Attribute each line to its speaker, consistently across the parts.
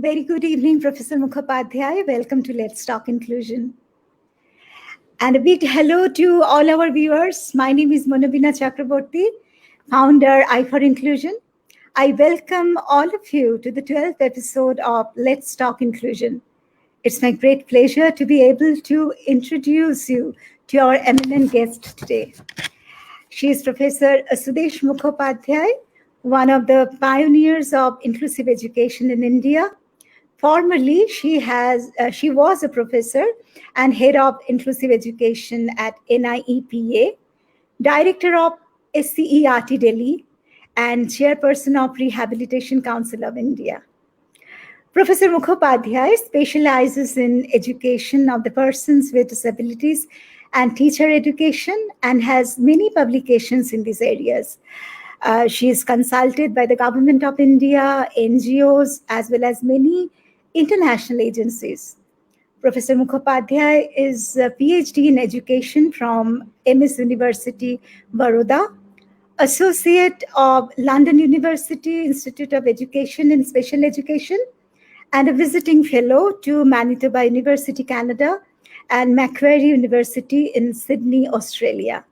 Speaker 1: Very good evening, Professor Mukhopadhyay. Welcome to Let's Talk Inclusion. And a big hello to all our viewers. My name is Manobina Chakraborty, founder I for Inclusion. I welcome all of you to the 12th episode of Let's Talk Inclusion. It's my great pleasure to be able to introduce you to our eminent guest today. She is Professor Sudesh Mukhopadhyay, one of the pioneers of inclusive education in India. Formerly, she was a professor and head of inclusive education at NIEPA, director of SCERT Delhi, and chairperson of Rehabilitation Council of India. Professor Mukhopadhyay specializes in education of the persons with disabilities and teacher education and has many publications in these areas. She is consulted by the Government of India, NGOs, as well as many international agencies. Professor Mukhopadhyay is a PhD in education from MS University, Baroda, Associate of London University Institute of Education and Special Education, and a visiting fellow to Manitoba University, Canada, and Macquarie University in Sydney, Australia.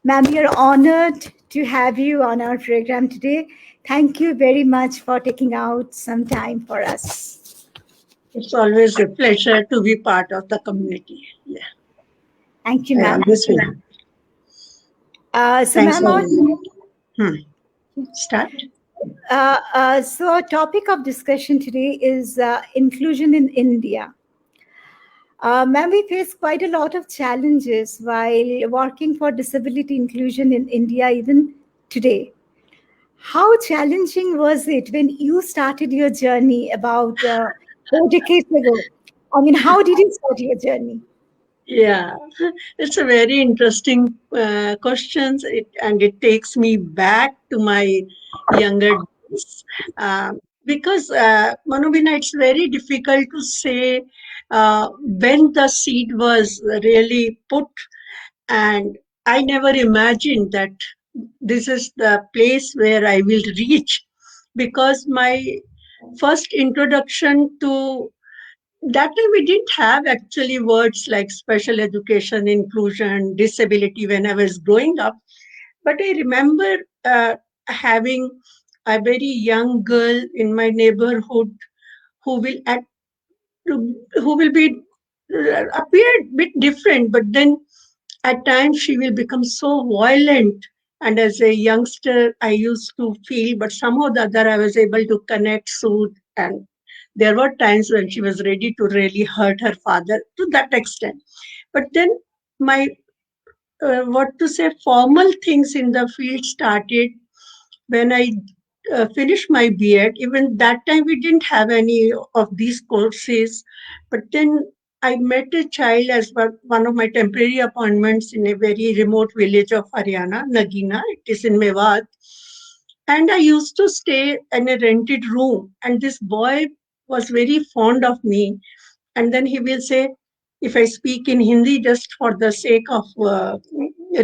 Speaker 1: Ma'am, we are honored to have you on our program today. Thank you very much for taking out some time for us.
Speaker 2: It's always a pleasure to be part of the community. Yeah.
Speaker 1: Thank you, ma'am.
Speaker 2: This way.
Speaker 1: So, ma'am,
Speaker 2: Start.
Speaker 1: So, our topic of discussion today is inclusion in India. Ma'am, we face quite a lot of challenges while working for disability inclusion in India, even today. How challenging was it when you started your journey about 4 decades ago? I mean, how did you start your journey?
Speaker 2: Yeah, it's a very interesting question, and it takes me back to my younger days. Because, Manobina, it's very difficult to say when the seed was really put, and I never imagined that this is the place where I will reach, because my first introduction to that time we didn't have actually words like special education, inclusion, disability when I was growing up. But I remember having a very young girl in my neighborhood who will be appear a bit different, but then at times she will become so violent. And as a youngster, I used to feel, but somehow the other I was able to connect, soothe, and there were times when she was ready to really hurt her father to that extent. But then my, formal things in the field started when I finished my B.Ed. Even that time we didn't have any of these courses. But then I met a child as one of my temporary appointments in a very remote village of Haryana, Nagina. It is in Mewat. And I used to stay in a rented room. And this boy was very fond of me. And then he will say, if I speak in Hindi just for the sake of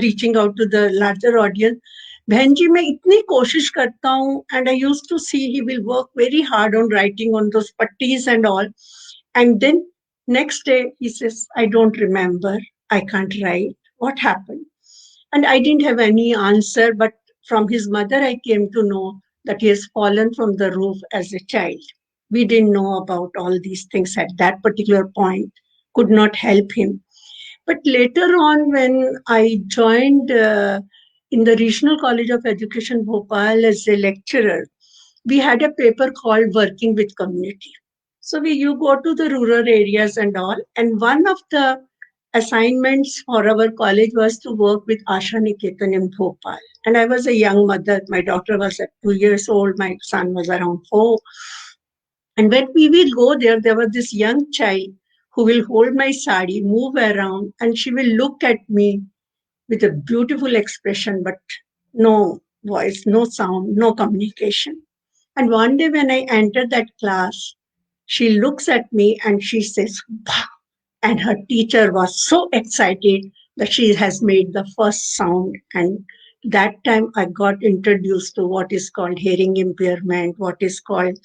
Speaker 2: reaching out to the larger audience, बहन जी मैं इतनी कोशिश करता हूँ, and I used to see he will work very hard on writing on those pattis and all, and then next day he says, I don't remember, I can't write, what happened? And I didn't have any answer, but from his mother I came to know that he has fallen from the roof as a child. We didn't know about all these things at that particular point, could not help him. But later on, when I joined in the Regional College of Education, Bhopal, as a lecturer, we had a paper called Working with Community. So you go to the rural areas and all, and one of the assignments for our college was to work with Asha Niketan in Bhopal. And I was a young mother. My daughter was at 2 years old. My son was around 4. And when we will go there, there was this young child who will hold my sari, move around, and she will look at me with a beautiful expression, but no voice, no sound, no communication. And one day when I entered that class, she looks at me and she says, wow. And her teacher was so excited that she has made the first sound and that time I got introduced to what is called hearing impairment, what is called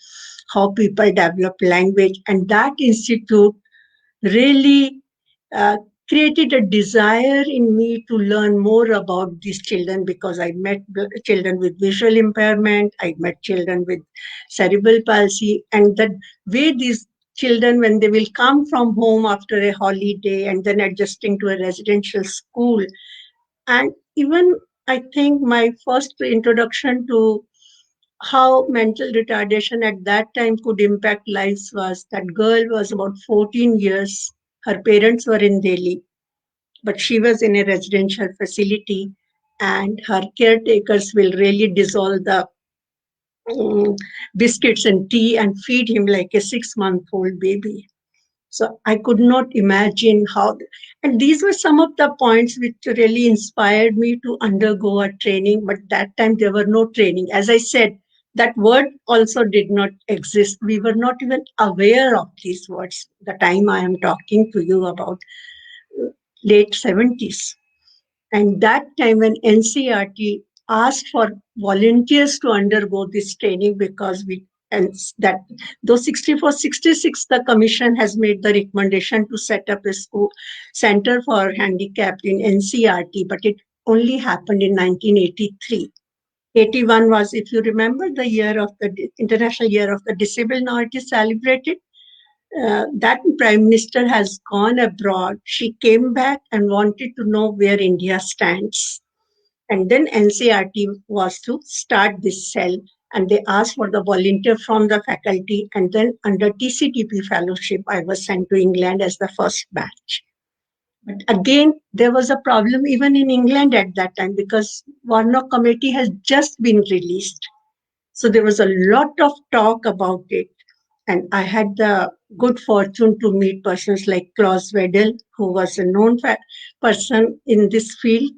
Speaker 2: how people develop language. And that institute really uh, created a desire in me to learn more about these children, because I met children with visual impairment, I met children with cerebral palsy, and the way these children, when they will come from home after a holiday and then adjusting to a residential school, and even I think my first introduction to how mental retardation at that time could impact lives was that girl was about 14 years. Her parents were in Delhi, but she was in a residential facility, and her caretakers will really dissolve the um, biscuits and tea and feed him like a 6-month-old baby. So I could not imagine how, and these were some of the points which really inspired me to undergo a training. But that time there were no training. As I said, that word also did not exist. We were not even aware of these words. The time I am talking to you about late 70s. And that time when NCRT asked for volunteers to undergo this training, because we, and that though 64, 66, the commission has made the recommendation to set up a school center for handicapped in NCRT, but it only happened in 1983. 81 was, if you remember, the year of the International Year of the Disabled. Now it is celebrated. That prime minister has gone abroad. She came back and wanted to know where India stands. And then NCRT was to start this cell, and they asked for the volunteer from the faculty. And then under TCTP fellowship, I was sent to England as the first batch. But again, there was a problem even in England at that time, because Warnock Committee has just been released. So there was a lot of talk about it. And I had the good fortune to meet persons like Klaus Wedel, who was a known person in this field.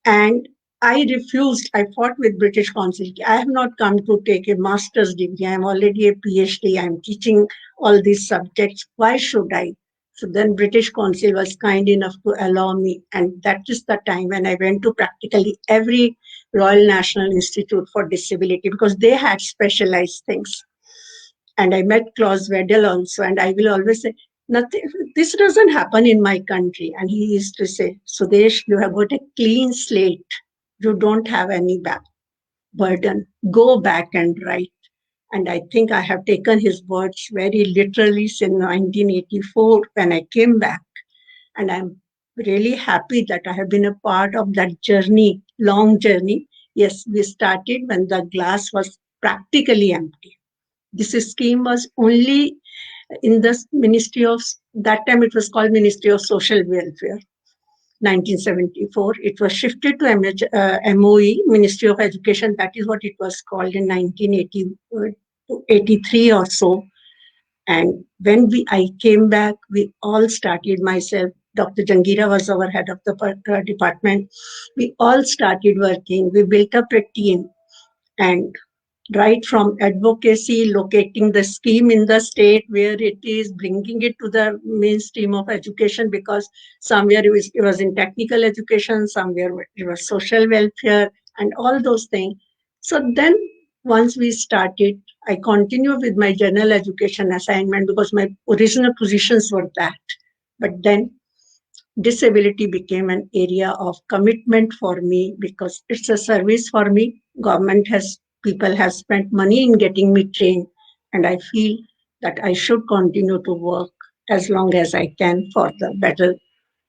Speaker 2: And I refused. I fought with British Council. I have not come to take a master's degree. I am already a PhD. I am teaching all these subjects. Why should I? So then British Council was kind enough to allow me. And that is the time when I went to practically every Royal National Institute for Disability, because they had specialized things. And I met Klaus Wedel also, and I will always say, nothing, this doesn't happen in my country. And he used to say, Sudesh, you have got a clean slate. You don't have any burden. Go back and write. And I think I have taken his words very literally since 1984 when I came back. And I'm really happy that I have been a part of that journey, long journey. Yes, we started when the glass was practically empty. This scheme was only in the Ministry of, that time it was called Ministry of Social Welfare, 1974. It was shifted to MOE, Ministry of Education. That is what it was called in 1983 or so. And when I came back, we all started, myself, Dr. Jangira was our head of the department. We all started working. We built up a team, and right from advocacy, locating the scheme in the state where it is, bringing it to the mainstream of education, because somewhere it was in technical education, somewhere it was social welfare, and all those things. So then once we started, I continued with my general education assignment because my original positions were that. But then disability became an area of commitment for me, because it's a service for me. Government has, people have spent money in getting me trained, and I feel that I should continue to work as long as I can for the better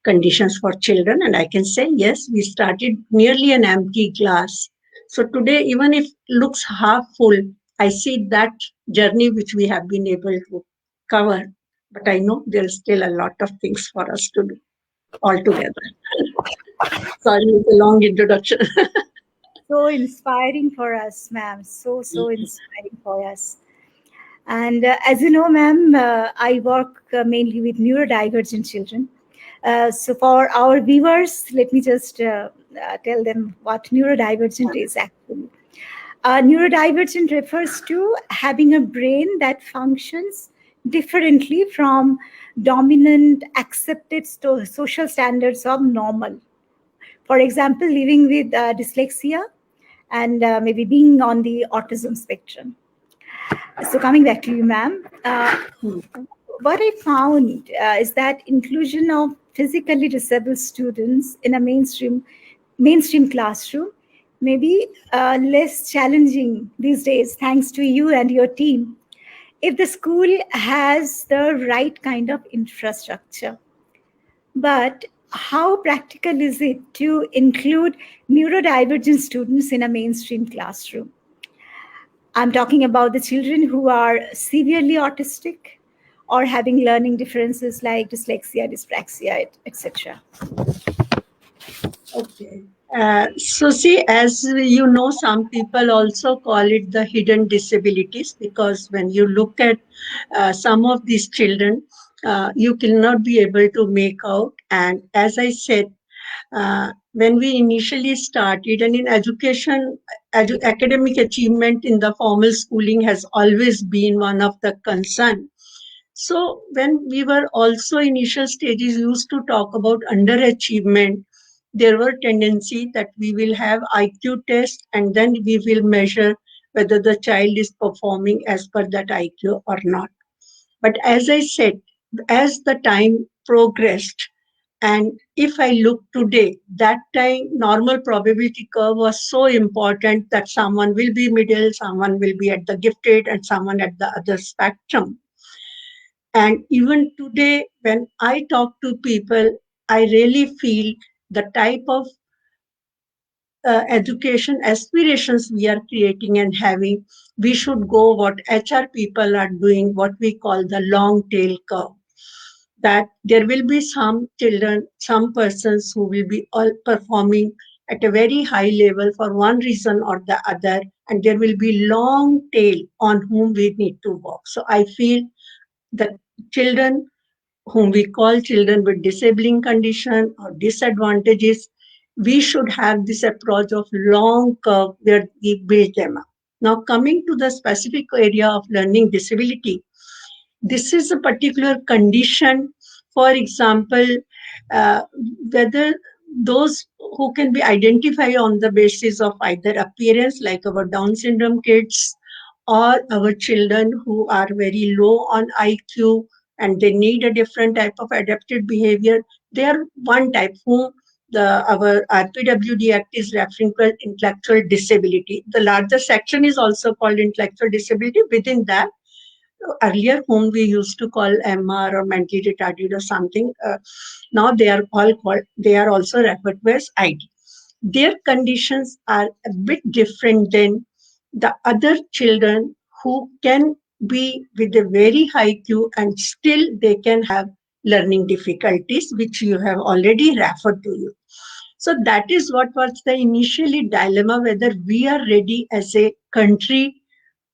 Speaker 2: conditions for children. And I can say, yes, we started nearly an empty glass. So today, even if it looks half full, I see that journey which we have been able to cover. But I know there's still a lot of things for us to do altogether. Sorry, it's a long introduction.
Speaker 1: So inspiring for us, ma'am. So inspiring for us. And as you know, ma'am, I work mainly with neurodivergent children. So for our viewers, let me just tell them what neurodivergent is actually. Neurodivergent refers to having a brain that functions differently from dominant accepted social standards of normal, For example, living with dyslexia and maybe being on the autism spectrum. So, coming back to you, ma'am,
Speaker 2: Hmm.
Speaker 1: what I found is that inclusion of physically disabled students in a mainstream classroom may be less challenging these days, thanks to you and your team, if the school has the right kind of infrastructure. But how practical is it to include neurodivergent students in a mainstream classroom? I'm talking about the children who are severely autistic or having learning differences like dyslexia, dyspraxia, etc.
Speaker 2: Okay. So see, as you know, some people also call it the hidden disabilities, because when you look at some of these children, you cannot be able to make out. And as I said, when we initially started, and in education, academic achievement in the formal schooling has always been one of the concern. So when we were also initial stages used to talk about underachievement, there were tendency that we will have IQ test and then we will measure whether the child is performing as per that IQ or not. But as I said, as the time progressed, and if I look today, that time normal probability curve was so important that someone will be middle, someone will be at the gifted, and someone at the other spectrum. And even today, when I talk to people, I really feel the type of education aspirations we are creating and having, we should go what HR people are doing, what we call the long tail curve. That there will be some children, some persons who will be all performing at a very high level for one reason or the other, and there will be long tail on whom we need to work. So I feel that children whom we call children with disabling condition or disadvantages, we should have this approach of long curve where we build them up. Now, coming to the specific area of learning disability, this is a particular condition. For example, uh, whether those who can be identified on the basis of either appearance, like our Down syndrome kids, or our children who are very low on IQ and they need a different type of adapted behavior, they are one type whom our RPWD Act is referring to as intellectual disability. The larger section is also called intellectual disability. Within that, earlier whom we used to call MR or mentally retarded or something, now they are also referred to as ID. Their conditions are a bit different than the other children who can be with a very high Q and still they can have learning difficulties, which you have already referred to you. So that is what was the initially dilemma, whether we are ready as a country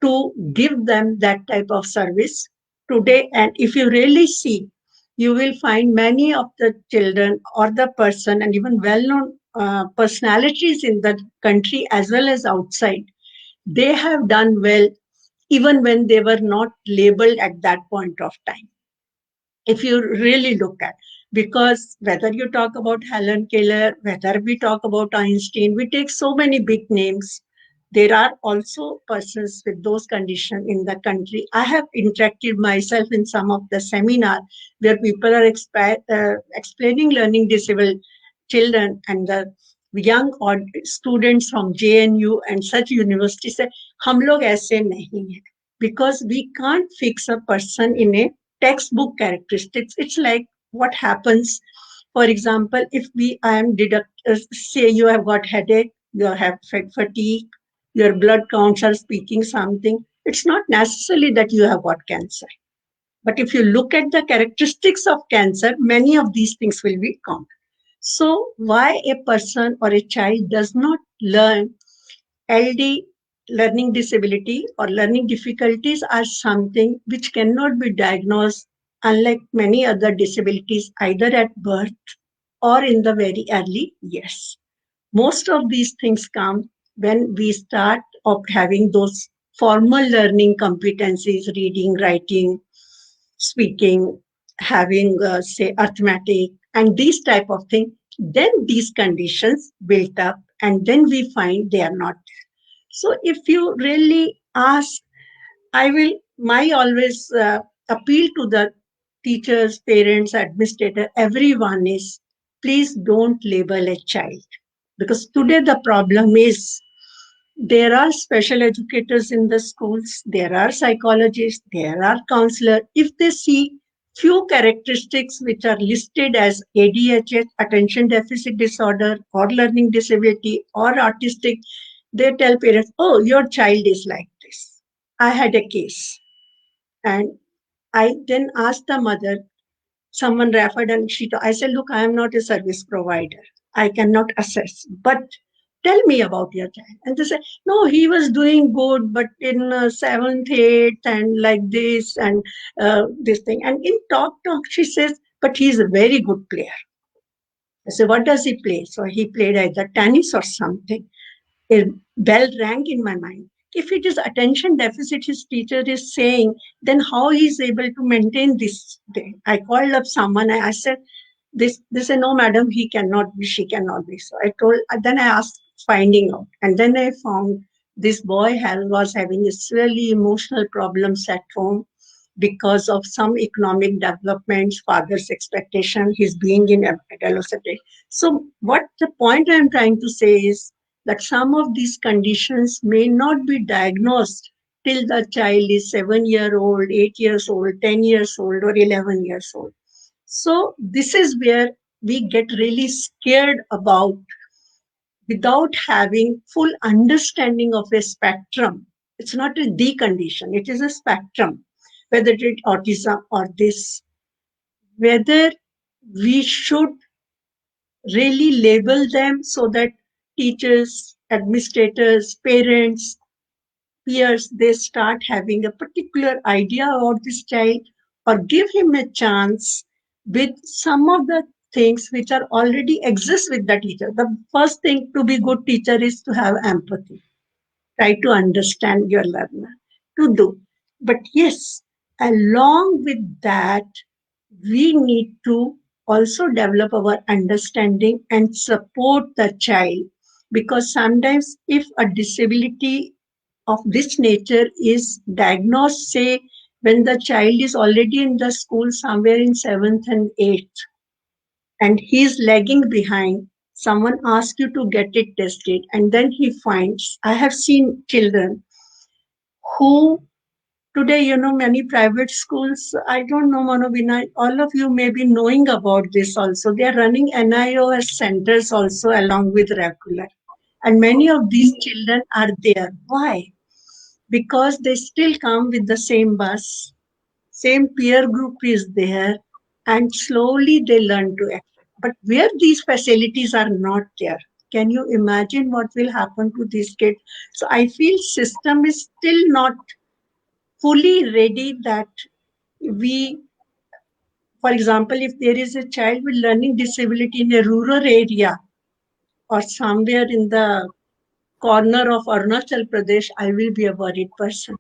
Speaker 2: to give them that type of service today. And if you really see, you will find many of the children or the person and even well-known personalities in the country as well as outside, they have done well even when they were not labeled at that point of time, if you really look at. Because whether you talk about Helen Keller, whether we talk about Einstein, we take so many big names. There are also persons with those conditions in the country. I have interacted myself in some of the seminar where people are explaining learning disabled children, and the young or students from JNU and such universities say, "हम लोग ऐसे नहीं हैं," because we can't fix a person in a textbook characteristics. It's like what happens, for example, if I am say you have got headache, you have fatigue, your blood counts are speaking something. It's not necessarily that you have got cancer. But if you look at the characteristics of cancer, many of these things will be common. So why a person or a child does not learn LD, learning disability or learning difficulties, are something which cannot be diagnosed, unlike many other disabilities, either at birth or in the very early years. Most of these things come when we start of having those formal learning competencies, reading, writing, speaking, having say arithmetic and these type of things. Then these conditions built up, and then we find they are not there. So if you really ask, my always appeal to the teachers, parents, administrator, everyone is, please don't label a child. Because today the problem is, there are special educators in the schools, there are psychologists, there are counselors. If they see few characteristics which are listed as ADHD, attention deficit disorder, or learning disability, or autistic, they tell parents, oh, your child is like this. I had a case, and I then asked the mother, someone referred, and I said, look, I am not a service provider. I cannot assess, but tell me about your child. And they said, no, he was doing good, but in seventh, eighth, and like this, and this thing. And in talk, she says, but he's a very good player. I said, what does he play? So he played either tennis or something. A bell rang in my mind. If it is attention deficit his teacher is saying, then how he is able to maintain this thing? I called up someone. I said, this said, no, madam, he cannot be, she cannot be. So I told, then I asked finding out. And then I found this boy was having a really emotional problems at home because of some economic developments, father's expectation, his being in adolescent. So what the point I'm trying to say is that some of these conditions may not be diagnosed till the child is 7 year old, 8 years old, 10 years old, or 11 years old. So this is where we get really scared about, without having full understanding of a spectrum. It's not a decondition, it is a spectrum, whether it's autism or this, whether we should really label them so that teachers, administrators, parents, peers, they start having a particular idea about this child, or give him a chance with some of the things which are already exist with the teacher. The first thing to be good teacher is to have empathy, try to understand your learner, to do. But yes, along with that, we need to also develop our understanding and support the child, because sometimes if a disability of this nature is diagnosed, say, when the child is already in the school somewhere in seventh and eighth, and he's lagging behind, someone asks you to get it tested, and then he finds, I have seen children who today, many private schools, I don't know, Manobina, all of you may be knowing about this also. They are running NIOS centers also along with regular. And many of these children are there. Why? Because they still come with the same bus, same peer group is there, and slowly they learn to accept. But where these facilities are not there, can you imagine what will happen to these kids? So I feel system is still not fully ready, that we, for example, if there is a child with learning disability in a rural area or somewhere in the corner of Arunachal Pradesh, I will be a worried person.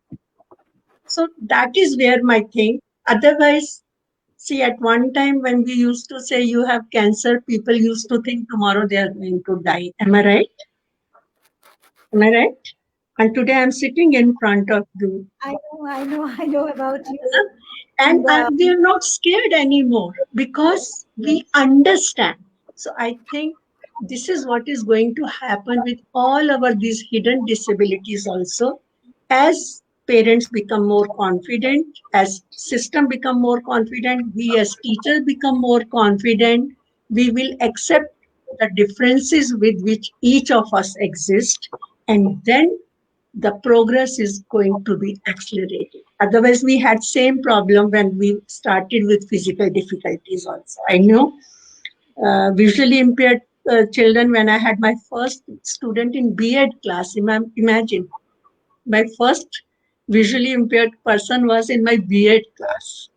Speaker 2: So that is where my thing. Otherwise, see, at one time when we used to say you have cancer, people used to think tomorrow they are going to die. Am I right? Am I right? And today I'm sitting in front of you.
Speaker 1: I know about you.
Speaker 2: And
Speaker 1: And
Speaker 2: we are not scared anymore because we understand. So I think this is what is going to happen with all our these hidden disabilities also. As parents become more confident, as system become more confident, we as teachers become more confident, we will accept the differences with which each of us exist, and then the progress is going to be accelerated. Otherwise, we had same problem when we started with physical difficulties also. I know visually impaired children, when I had my first student in B.Ed class, imagine, my first visually impaired person was in my B.Ed class.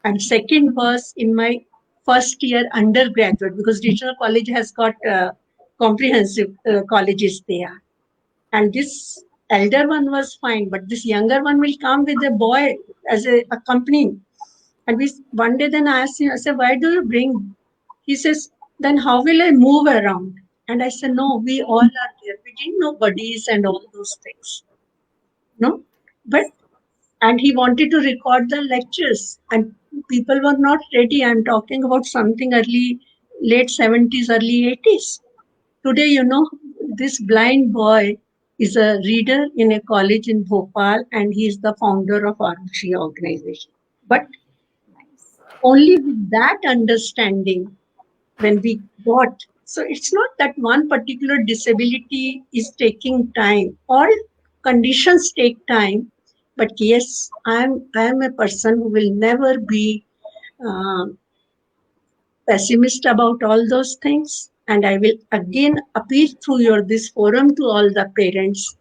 Speaker 2: And second was in my first year undergraduate, because regional college has got comprehensive colleges there. And this elder one was fine, but this younger one will come with a boy as a company. And we one day then I asked him, I said, why do you bring? He says, then how will I move around? And I said, no, we all are there. We didn't know buddies and all those things. No? But, and he wanted to record the lectures, and people were not ready. I'm talking about something late 70s, early 80s. Today, this blind boy is a reader in a college in Bhopal, and he is the founder of Arushi organization. But
Speaker 1: Nice.
Speaker 2: only with that understanding, when we got, so it's not that one particular disability is taking time. All conditions take time. But yes, I am a person who will never be uh, pessimist about all those things. And I will again appeal through your this forum to all the parents.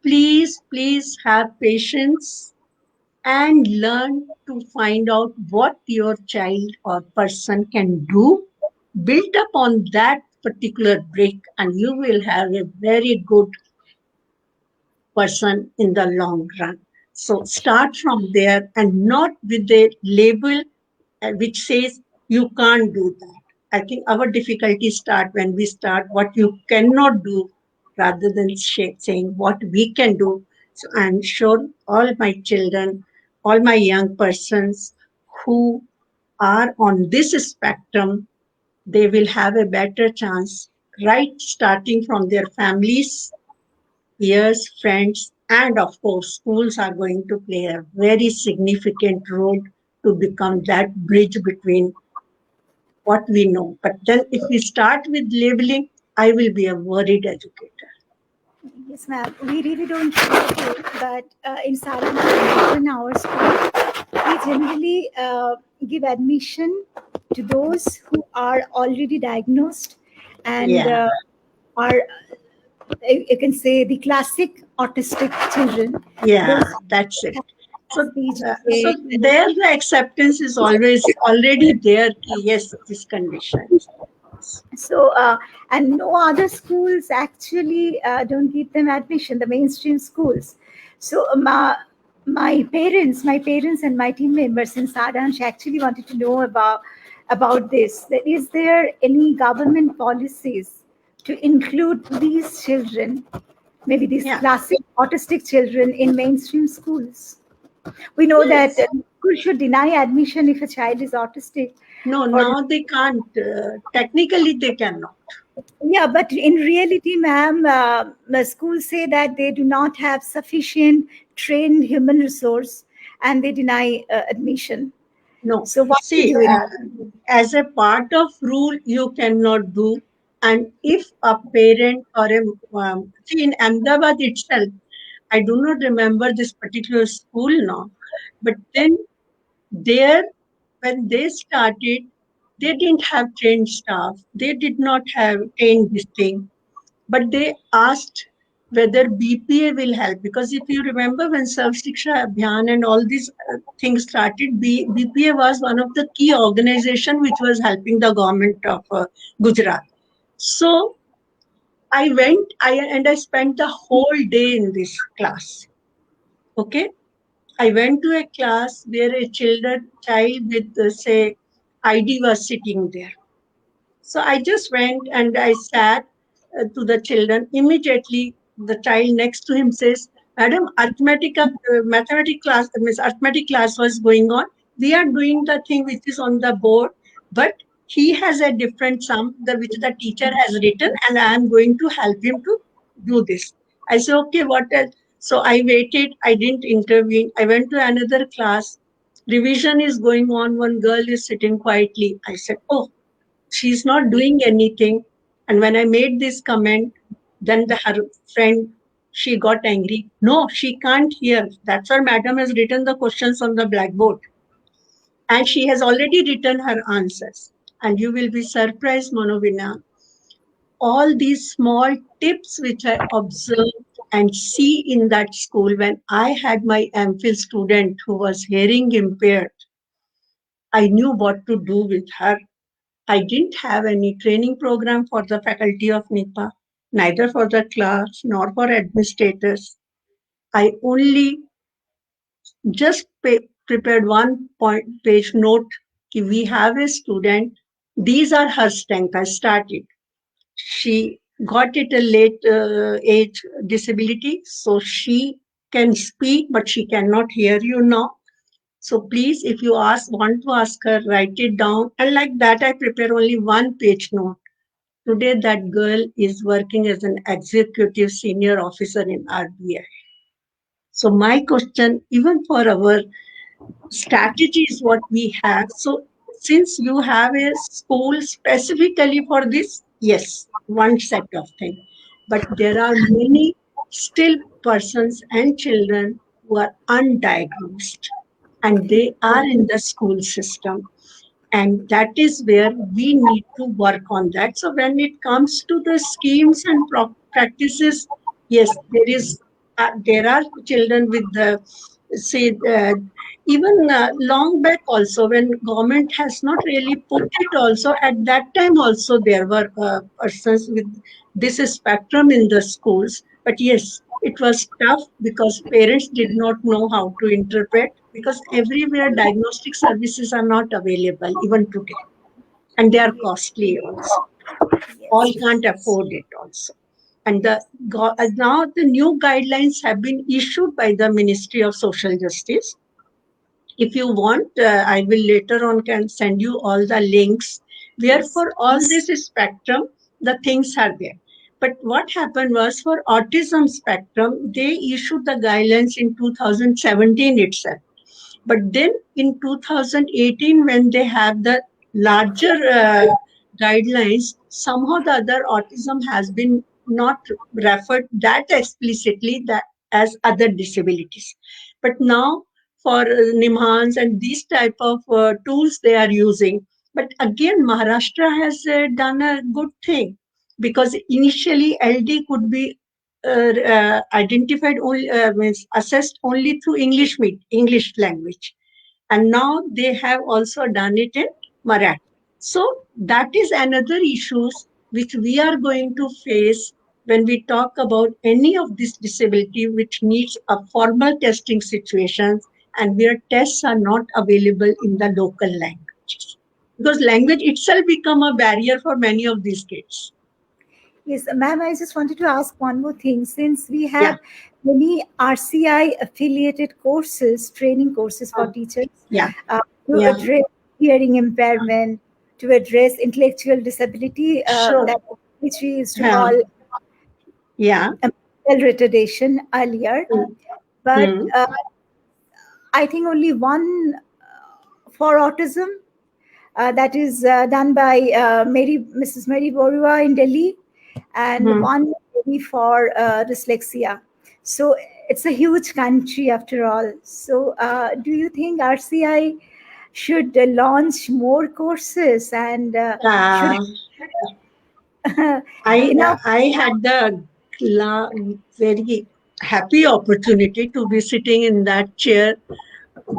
Speaker 2: Please have patience and learn to find out what your child or person can do. Build upon that particular brick, and you will have a very good person in the long run. So start from there and not with a label which says you can't do that. I think our difficulties start when we start what you cannot do rather than saying what we can do. So I'm sure all my children, all my young persons who are on this spectrum, they will have a better chance, right, starting from their families, peers, friends, and of course, schools are going to play a very significant role to become that bridge between what we know. But then, if we start with labeling, I will be a worried educator.
Speaker 1: Yes, ma'am. We really don't know, but in Saran, in our school, we generally give admission to those who are already diagnosed and
Speaker 2: Yeah,
Speaker 1: are, you can say, the classic autistic children. Those
Speaker 2: yeah, that's it.
Speaker 1: who have
Speaker 2: So,
Speaker 1: speech
Speaker 2: so
Speaker 1: delay and
Speaker 2: there the acceptance is always already there. Yes, this condition.
Speaker 1: so and no other schools actually don't give them admission, the mainstream schools. So my parents and my team members in Saransh actually wanted to know about this, that is there any government policies to include these children, maybe these
Speaker 2: Yeah,
Speaker 1: classic autistic children, in mainstream schools? We know that
Speaker 2: yes.
Speaker 1: school should deny admission if a child is autistic
Speaker 2: No,
Speaker 1: for.
Speaker 2: now they can't. Technically, they cannot.
Speaker 1: Yeah, but in reality, ma'am, the schools say that they do not have sufficient trained human resource and they deny admission.
Speaker 2: No.
Speaker 1: So, what do you
Speaker 2: See,
Speaker 1: do in
Speaker 2: as a part of rule, you cannot do. And if a parent or see in Ahmedabad itself, I do not remember this particular school now, but then there, when they started, they didn't have trained staff. They did not have trained this thing, but they asked whether BPA will help. Because if you remember when Sarv Shiksha Abhiyan and all these things started, BPA was one of the key organization which was helping the government of Gujarat. So I spent the whole day in this class. Okay, I went to a class where a child with say ID was sitting there. So I just went and I sat to the children. Immediately, the child next to him says, "Madam, arithmetic class was going on. We are doing the thing which is on the board, but he has a different sum which the teacher has written, and I am going to help him to do this." I said, "Okay, what else?" So I waited. I didn't intervene. I went to another class. Revision is going on. One girl is sitting quietly. I said, "Oh, she's not doing anything." And when I made this comment, then her friend, she got angry. No, she can't hear. That's why madam has written the questions on the blackboard. And she has already written her answers. And you will be surprised, Manobina, all these small tips which I observed and see in that school when I had my MPhil student who was hearing impaired, I knew what to do with her. I didn't have any training program for the faculty of NIEPA, neither for the class nor for administrators. I only just prepared one point page note. Ki we have a student. These are her strength. I started. She got it a late age disability, so she can speak, but she cannot hear you now. So please, if you want to ask her, write it down. And like that, I prepare only one page note. Today, that girl is working as an executive senior officer in RBI. So my question, even for our strategy, is what we have. So since you have a school specifically for this, yes, one set of things. But there are many still persons and children who are undiagnosed and they are in the school system, and that is where we need to work on that. So when it comes to the schemes and practices, yes, there are children with the, say, even long back also, when government has not really put it also, at that time also there were persons with this spectrum in the schools. But yes, it was tough because parents did not know how to interpret, because everywhere diagnostic services are not available even today, and they are costly also. All
Speaker 1: Yes.
Speaker 2: can't afford it also. And now the new guidelines have been issued by the Ministry of Social Justice. If you want, I will later on can send you all the links where
Speaker 1: Yes.
Speaker 2: for all this spectrum, the things are there. But what happened was for autism spectrum, they issued the guidelines in 2017 itself. But then in 2018, when they have the larger guidelines, somehow the other autism has been not referred that explicitly that as other disabilities. But now for Nimhans and these type of tools they are using. But again, Maharashtra has done a good thing, because initially LD could be identified only, means assessed only through English language, and now they have also done it in Marathi. So that is another issues which we are going to face when we talk about any of this disability which needs a formal testing situations, and where tests are not available in the local languages, because language itself become a barrier for many of these kids.
Speaker 1: Yes, ma'am, I just wanted to ask one more thing. Since we
Speaker 2: Yeah.
Speaker 1: have many RCI affiliated courses, training courses for
Speaker 2: Uh,
Speaker 1: teachers
Speaker 2: yeah.
Speaker 1: to
Speaker 2: Yeah.
Speaker 1: address hearing impairment, to address intellectual disability,
Speaker 2: Sure.
Speaker 1: that which we used to
Speaker 2: Yeah.
Speaker 1: call
Speaker 2: Yeah.
Speaker 1: mental retardation earlier. But
Speaker 2: Hmm.
Speaker 1: I think only one for autism, that is done by Mrs. Mary Borua in Delhi, and
Speaker 2: Hmm.
Speaker 1: one maybe for dyslexia. So it's a huge country after all. So do you think RCI should launch more courses, and should
Speaker 2: Uh,
Speaker 1: enough?
Speaker 2: I had the very happy opportunity to be sitting in that chair,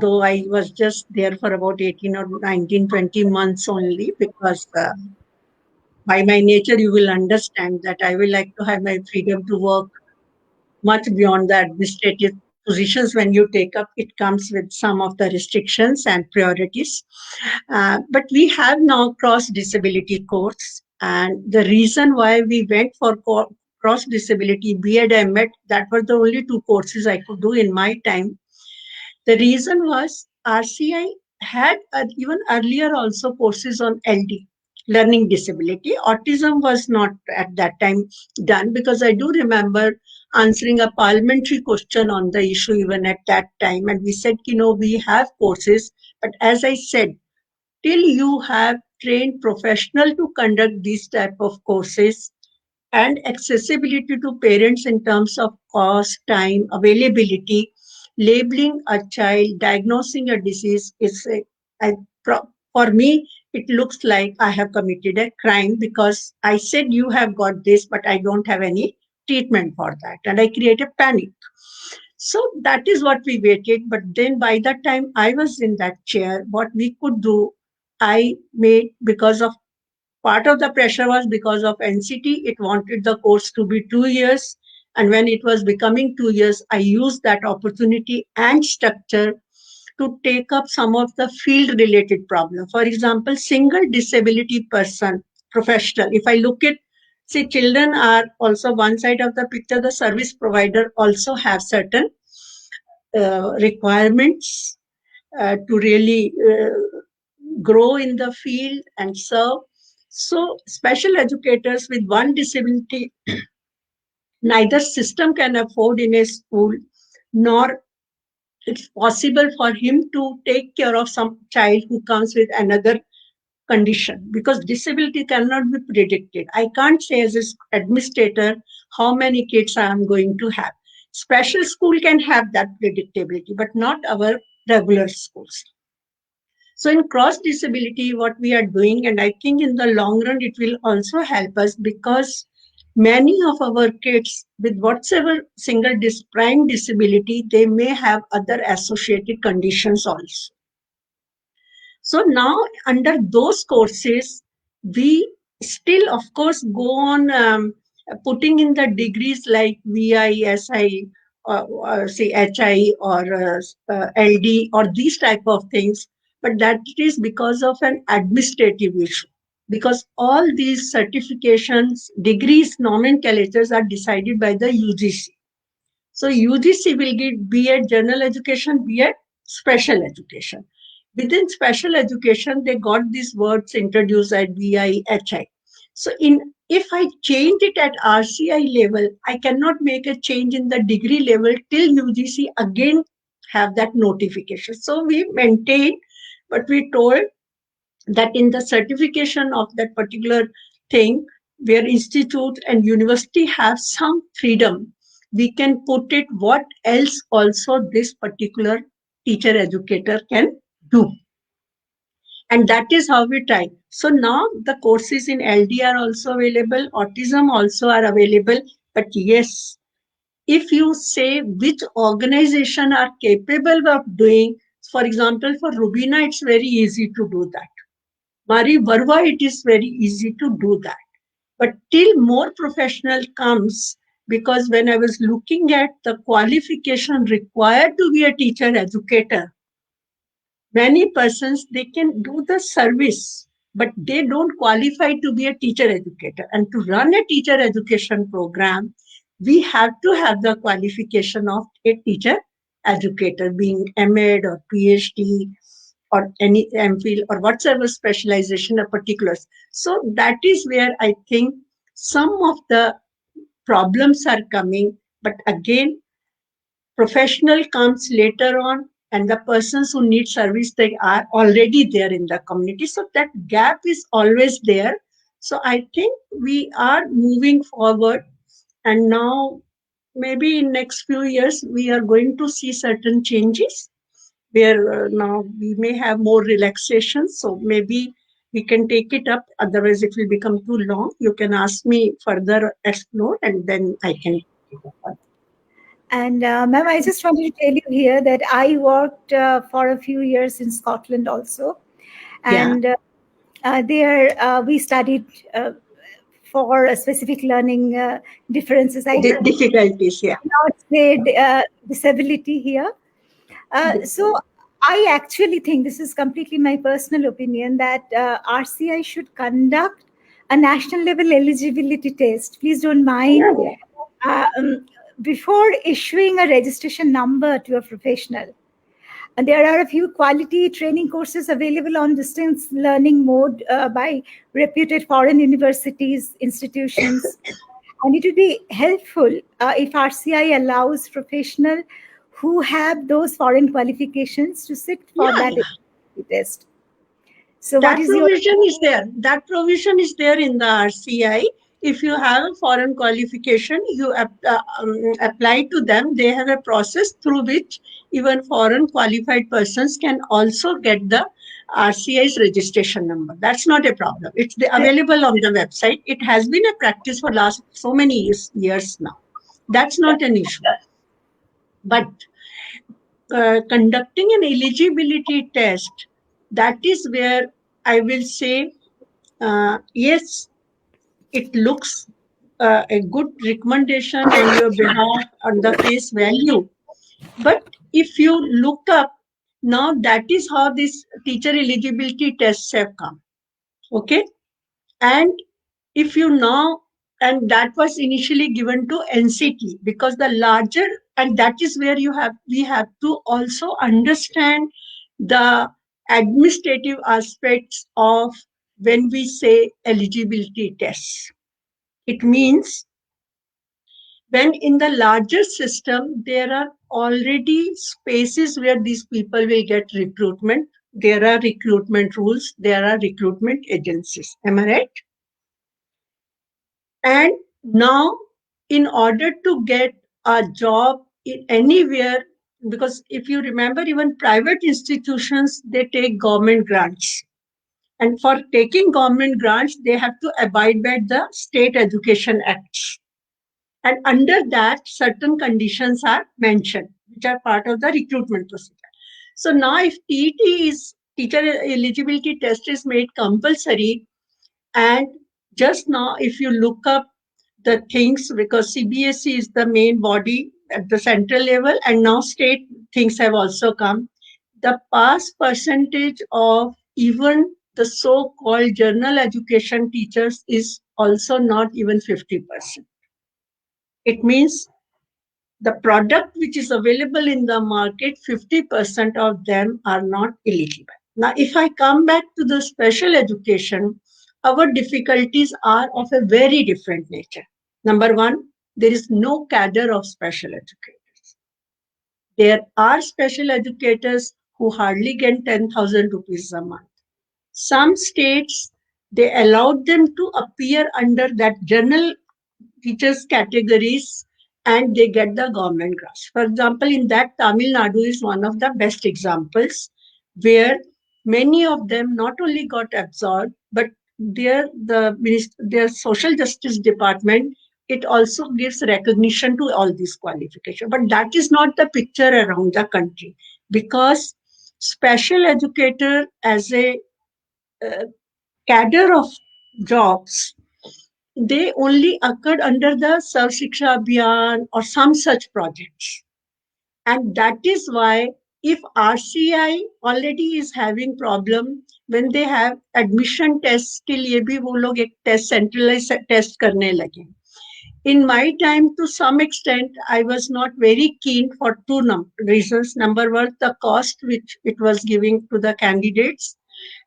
Speaker 2: though I was just there for about 18 or 19, 20 months only, because by my nature, you will understand that I will like to have my freedom to work much beyond the administrative positions. When you take up, it comes with some of the restrictions and priorities. But we have now cross disability course, and the reason why we went for cross disability B.Ed M.Ed, that were the only two courses I could do in my time. The reason was RCI had even earlier also courses on LD, learning disability. Autism was not at that time done, because I do remember answering a parliamentary question on the issue even at that time. And we said, we have courses, but as I said, till you have trained professional to conduct these type of courses, and accessibility to parents in terms of cost, time, availability, labeling a child, diagnosing a disease is for me, it looks like I have committed a crime, because I said you have got this, but I don't have any treatment for that. And I create a panic. So that is what we waited. But then by the time I was in that chair, what we could do, I made, because of part of the pressure was because of NCT, it wanted the course to be 2 years. And when it was becoming 2 years, I used that opportunity and structure to take up some of the field related problems. For example, single disability person, professional. If I look at, see, children are also one side of the picture, the service provider also have certain requirements to really grow in the field and serve. So, special educators with one disability, neither system can afford in a school, nor it's possible for him to take care of some child who comes with another condition, because disability cannot be predicted. I can't say as an administrator how many kids I am going to have. Special school can have that predictability, but not our regular schools. So in cross disability, what we are doing, and I think in the long run, it will also help us, because many of our kids with whatsoever single prime disability, they may have other associated conditions also. So now under those courses, we still, of course, go on putting in the degrees like VI, SI, say HI or LD or these type of things. But that is because of an administrative issue. Because all these certifications, degrees, nomenclatures are decided by the UGC. So UGC will give B.Ed general education, B.Ed special education. Within special education, they got these words introduced at VI, HI. So if I change it at RCI level, I cannot make a change in the degree level till UGC again have that notification. So we maintain, but we told that in the certification of that particular thing, where institute and university have some freedom, we can put it what else also this particular teacher educator can do. And that is how we try. So now the courses in LD are also available, autism also are available. But yes, if you say which organization are capable of doing, for example, for Rubina, it's very easy to do that. Mari Varva, it is very easy to do that. But till more professional comes, because when I was looking at the qualification required to be a teacher educator, many persons, they can do the service, but they don't qualify to be a teacher educator. And to run a teacher education program, we have to have the qualification of a teacher educator, being MEd or PhD or any MPhil or whatsoever specialization or particulars. So that is where I think some of the problems are coming. But again, professional comes later on, and the persons who need service, they are already there in the community. So that gap is always there. So I think we are moving forward, and now maybe in next few years we are going to see certain changes where now we may have more relaxation. So maybe we can take it up. Otherwise, it will become too long. You can ask me further explore, and then I can take it up.
Speaker 1: And ma'am, I just wanted to tell you here that I worked for a few years in Scotland also,
Speaker 2: Yeah.
Speaker 1: and there we studied for a specific learning differences. I
Speaker 2: Difficulties, yeah.
Speaker 1: cannot say disability here. So I actually think, this is completely my personal opinion, that RCI should conduct a national level eligibility test. Please don't mind.
Speaker 2: Yeah.
Speaker 1: Before issuing a registration number to a professional. And there are a few quality training courses available on distance learning mode by reputed foreign universities, institutions. And it would be helpful if RCI allows professionals who have those foreign qualifications to sit for
Speaker 2: Yeah,
Speaker 1: that
Speaker 2: yeah.
Speaker 1: test. So, what
Speaker 2: That
Speaker 1: is your
Speaker 2: provision is there. That provision is there in the RCI. If you have a foreign qualification, you apply to them. They have a process through which even foreign qualified persons can also get the RCI's registration number. That's not a problem. It's available on the website. It has been a practice for last so many years now. That's not an issue. But conducting an eligibility test, that is where I will say, yes, it looks a good recommendation on your behalf on the face value. But if you look up, Now that is how this teacher eligibility tests have come. Okay. And if you know, and that was initially given to NCT, because the larger, and that is where we have to also understand the administrative aspects of when we say eligibility tests. It means when in the larger system, there are already spaces where these people will get recruitment. There are recruitment rules, there are recruitment agencies. Am I right? And now, in order to get a job in anywhere, because if you remember, even private institutions, they take government grants. And for taking government grants, they have to abide by the State Education Acts. And under that, certain conditions are mentioned, which are part of the recruitment procedure. So now, if TET is teacher eligibility test is made compulsory, and just now, if you look up the things, because CBSE is the main body at the central level, and now state things have also come, the pass percentage of even the so-called general education teachers is also not even 50%. It means the product which is available in the market, 50% of them are not eligible. Now, if I come back to the special education, our difficulties are of a very different nature. Number one, there is no cadre of special educators. There are special educators who hardly get 10,000 rupees a month. Some states, they allowed them to appear under that general teachers categories, and they get the government grants. For example, in that, Tamil Nadu is one of the best examples where many of them not only got absorbed, but their social justice department, it also gives recognition to all these qualifications. But that is not the picture around the country, because special educator as a uh, cadre of jobs, they only occurred under the Sarv Shiksha Abhiyan or some such projects. And that is why if RCI already is having problem, when they have admission tests, के लिए भी वो लोग एक test centralized test करने लगे. In my time, to some extent, I was not very keen for two reasons. Number one, the cost which it was giving to the candidates.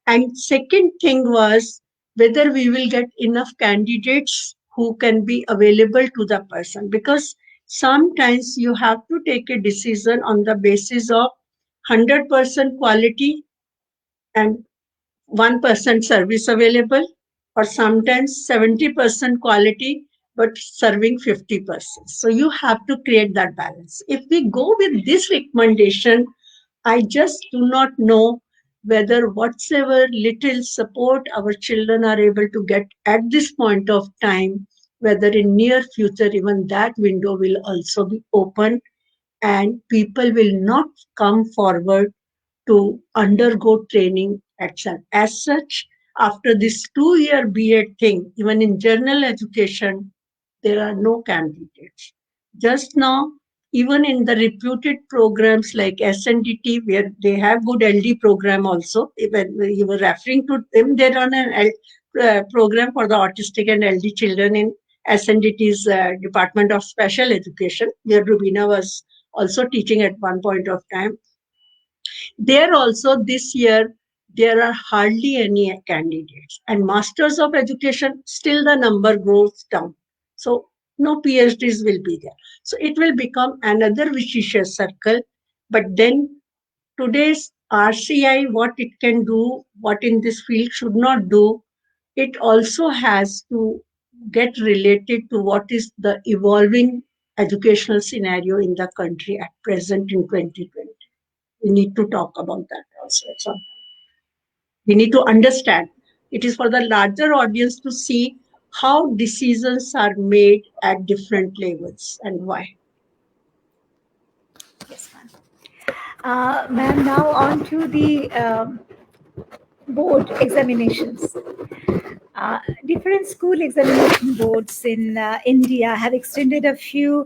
Speaker 2: And second thing was whether we will get enough candidates who can be available to the person. Because sometimes you have to take a decision on the basis of 100% quality and 1% service available, or sometimes 70% quality but serving 50%. So you have to create that balance. If we go with this recommendation, I just do not know whether whatsoever little support our children are able to get at this point of time, whether in near future even that window will also be open and people will not come forward to undergo training action. As such, after this 2-year B.Ed thing, even in general education, there are no candidates. Just now, even in the reputed programs like SNDT, where they have good LD program also, even you were referring to them, they run an program for the autistic and LD children in SNDT's Department of Special Education, where Rubina was also teaching at one point of time. There also this year, there are hardly any candidates. And Masters of Education, still the number goes down. So no PhDs will be there. So it will become another vicious circle. But then today's RCI, what it can do, what in this field should not do, it also has to get related to what is the evolving educational scenario in the country at present in 2020. We need to talk about that also at some time. We need to understand. It is for the larger audience to see how decisions are made at different levels and why.
Speaker 1: Yes, ma'am. Ma'am, now on to the board examinations. Different school examination boards in India have extended a few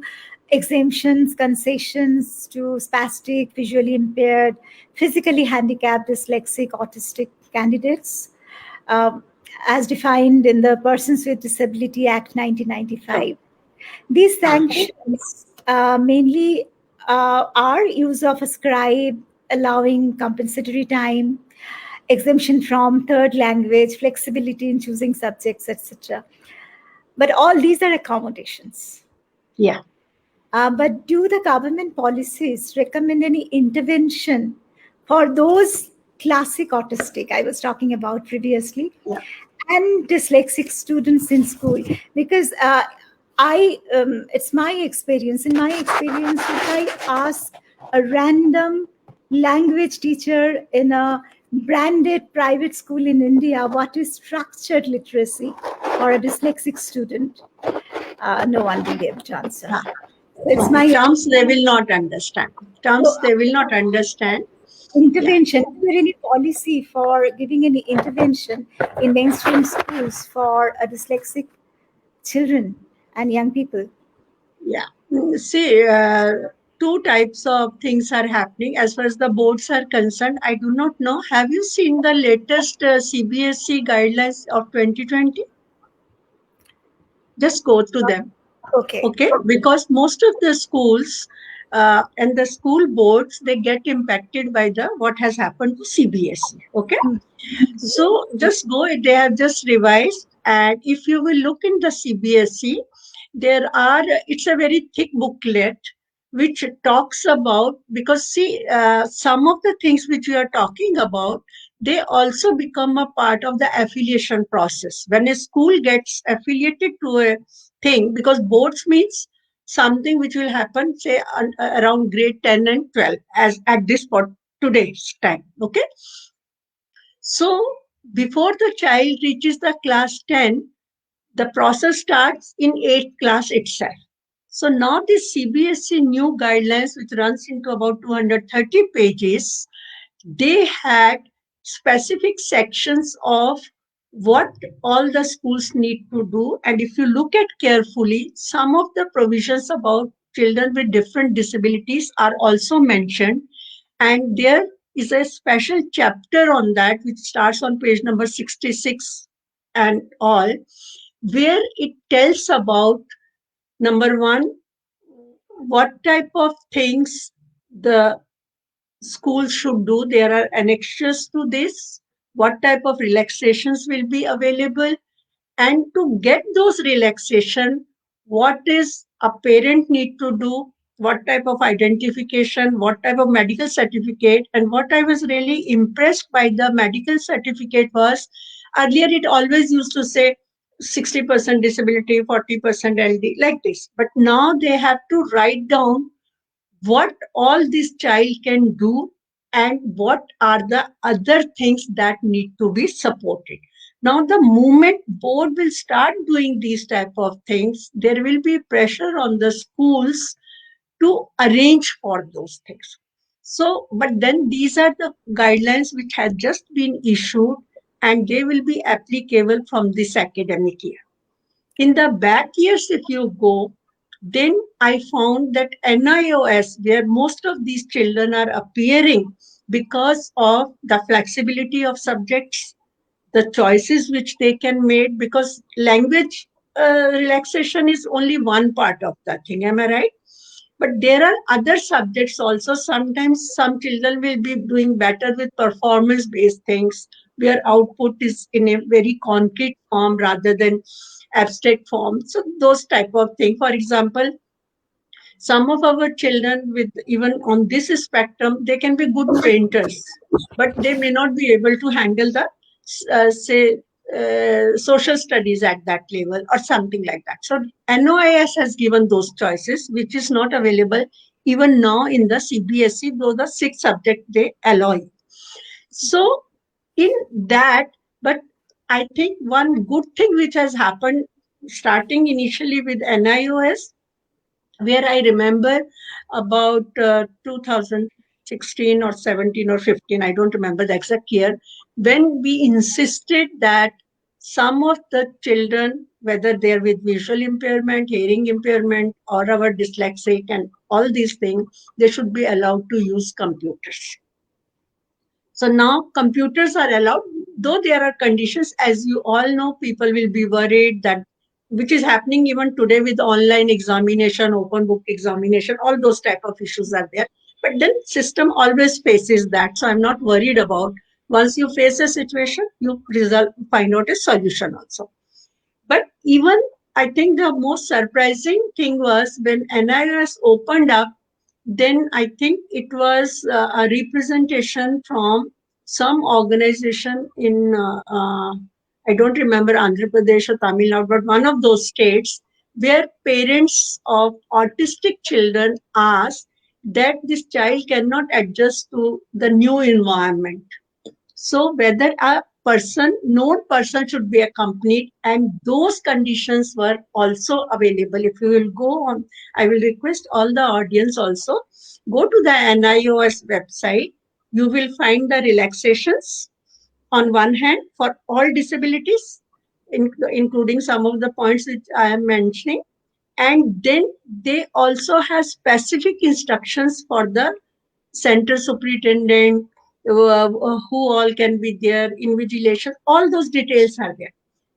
Speaker 1: exemptions, concessions to spastic, visually impaired, physically handicapped, dyslexic, autistic candidates, um, as defined in the Persons with Disability Act 1995. These sanctions mainly are use of a scribe, allowing compensatory time, exemption from third language, flexibility in choosing subjects, etc. But all these are accommodations.
Speaker 2: Yeah.
Speaker 1: But do the government policies recommend any intervention for those classic autistic I was talking about previously
Speaker 2: Yeah.
Speaker 1: and dyslexic students in school? Because it's my experience. In my experience, if I ask a random language teacher in a branded private school in India what is structured literacy for a dyslexic student, no one will be able to answer.
Speaker 2: Ah,
Speaker 1: It's
Speaker 2: okay.
Speaker 1: my
Speaker 2: Terms they will not understand.
Speaker 1: so,
Speaker 2: Terms they will not understand. Yeah.
Speaker 1: intervention. Is there any policy for giving any intervention in mainstream schools for dyslexic children and young people?
Speaker 2: Yeah. See, two types of things are happening as far as the boards are concerned. I do not know. Have you seen the latest CBSE guidelines of 2020? Just go to them.
Speaker 1: Okay.
Speaker 2: Okay, because most of the schools and the school boards, they get impacted by the what has happened to CBSE. Okay, so just go, they have just revised. And if you will look in the CBSE, it's a very thick booklet which talks about, because see, some of the things which we are talking about, they also become a part of the affiliation process. When a school gets affiliated to a thing, because boards means something which will happen, say, around grade 10 and 12, as at this point, today's time. Okay, so before the child reaches the class 10, the process starts in 8th class itself. So now the CBSE new guidelines, which runs into about 230 pages, they had specific sections of what all the schools need to do. And if you look at carefully, some of the provisions about children with different disabilities are also mentioned. And there is a special chapter on that, which starts on page number 66 and all, where it tells about, number one, what type of things the schools should do. There are annexures to this. What type of relaxations will be available? And to get those relaxation, what is a parent need to do? What type of identification? What type of medical certificate? And what I was really impressed by the medical certificate was, earlier it always used to say 60% disability, 40% LD, like this. But now they have to write down what all this child can do and what are the other things that need to be supported. Now the moment board will start doing these type of things, there will be pressure on the schools to arrange for those things. So but then these are the guidelines which have just been issued, and they will be applicable from this academic year. In the back years, if you go, then I found that NIOS, where most of these children are appearing because of the flexibility of subjects, the choices which they can make, because language relaxation is only one part of that thing. Am I right? But there are other subjects also. Sometimes some children will be doing better with performance based things, where output is in a very concrete form rather than abstract form. So those type of thing. For example, some of our children with even on this spectrum, they can be good painters, but they may not be able to handle the say social studies at that level or something like that. So NOIS has given those choices, which is not available even now in the CBSE, though the 6 subject they allow you. So in that, but I think one good thing which has happened starting initially with NIOS, where I remember about 2016 or 17 or 15, I don't remember the exact year, when we insisted that some of the children, whether they're with visual impairment, hearing impairment, or our dyslexic and all these things, they should be allowed to use computers. So now computers are allowed, though there are conditions, as you all know, people will be worried that, which is happening even today with online examination, open book examination, all those type of issues are there. But then system always faces that. So I'm not worried about. Once you face a situation, you find out a solution also. But even I think the most surprising thing was when NIS opened up, then I think it was a representation from some organization in, I don't remember Andhra Pradesh or Tamil Nadu, but one of those states where parents of autistic children asked that this child cannot adjust to the new environment. So whether a known person should be accompanied, and those conditions were also available. If you will go on, I will request all the audience also, go to the NIOS website. You will find the relaxations on one hand for all disabilities, including some of the points which I am mentioning. And then they also have specific instructions for the center superintendent, who all can be there, invigilation, all those details are there.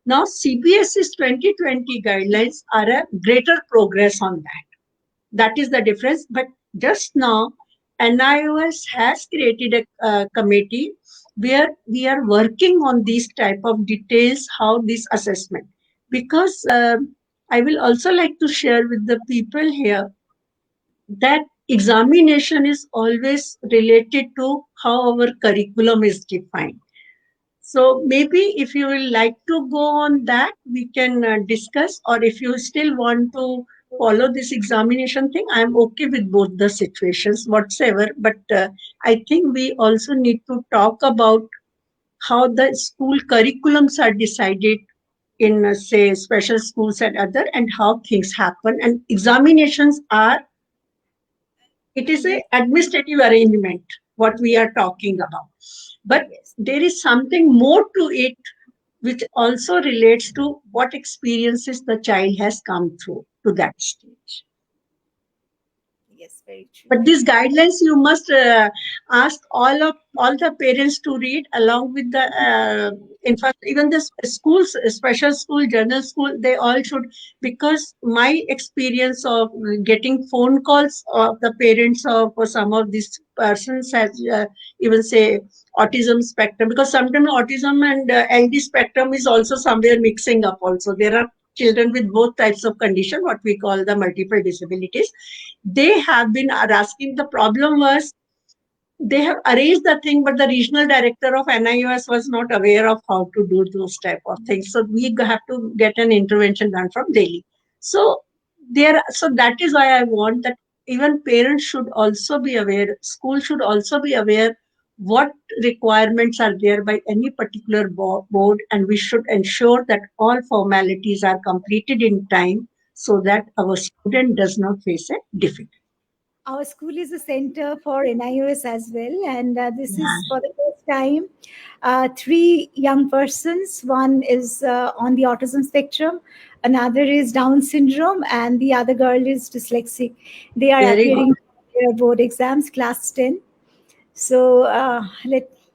Speaker 2: Now, CBSE's 2020 guidelines are a greater progress on that. That is the difference. But just now, NIOS has created a committee where we are working on these type of details, how this assessment. Because I will also like to share with the people here that examination is always related to how our curriculum is defined. So maybe if you will like to go on that, we can discuss, or if you still want to follow this examination thing, I'm okay with both the situations, whatsoever. But I think we also need to talk about how the school curriculums are decided in, say, special schools and other, and how things happen. And examinations are, it is a administrative arrangement, what we are talking about. But there is something more to it, which also relates to what experiences the child has come through to that stage.
Speaker 1: Yes, very true.
Speaker 2: But these guidelines you must ask all the parents to read, along with the in fact even the schools, special school, general school, they all should, because my experience of getting phone calls of the parents of some of these persons has even say autism spectrum, because sometimes autism and LD spectrum is also somewhere mixing up also. There are children with both types of condition, what we call the multiple disabilities. They have been asking. The problem was they have arranged the thing, but the regional director of NIOS was not aware of how to do those type of things. So we have to get an intervention done from Delhi. So so that is why I want that even parents should also be aware, school should also be aware what requirements are there by any particular board, and we should ensure that all formalities are completed in time so that our student does not face a difficulty.
Speaker 1: Our school is a center for NIOS as well, and this
Speaker 2: Yeah.
Speaker 1: is for the first time. Three young persons. One is on the autism spectrum, another is Down syndrome, and the other girl is dyslexic. They are
Speaker 2: Very
Speaker 1: appearing
Speaker 2: good.
Speaker 1: for their board exams, class 10. So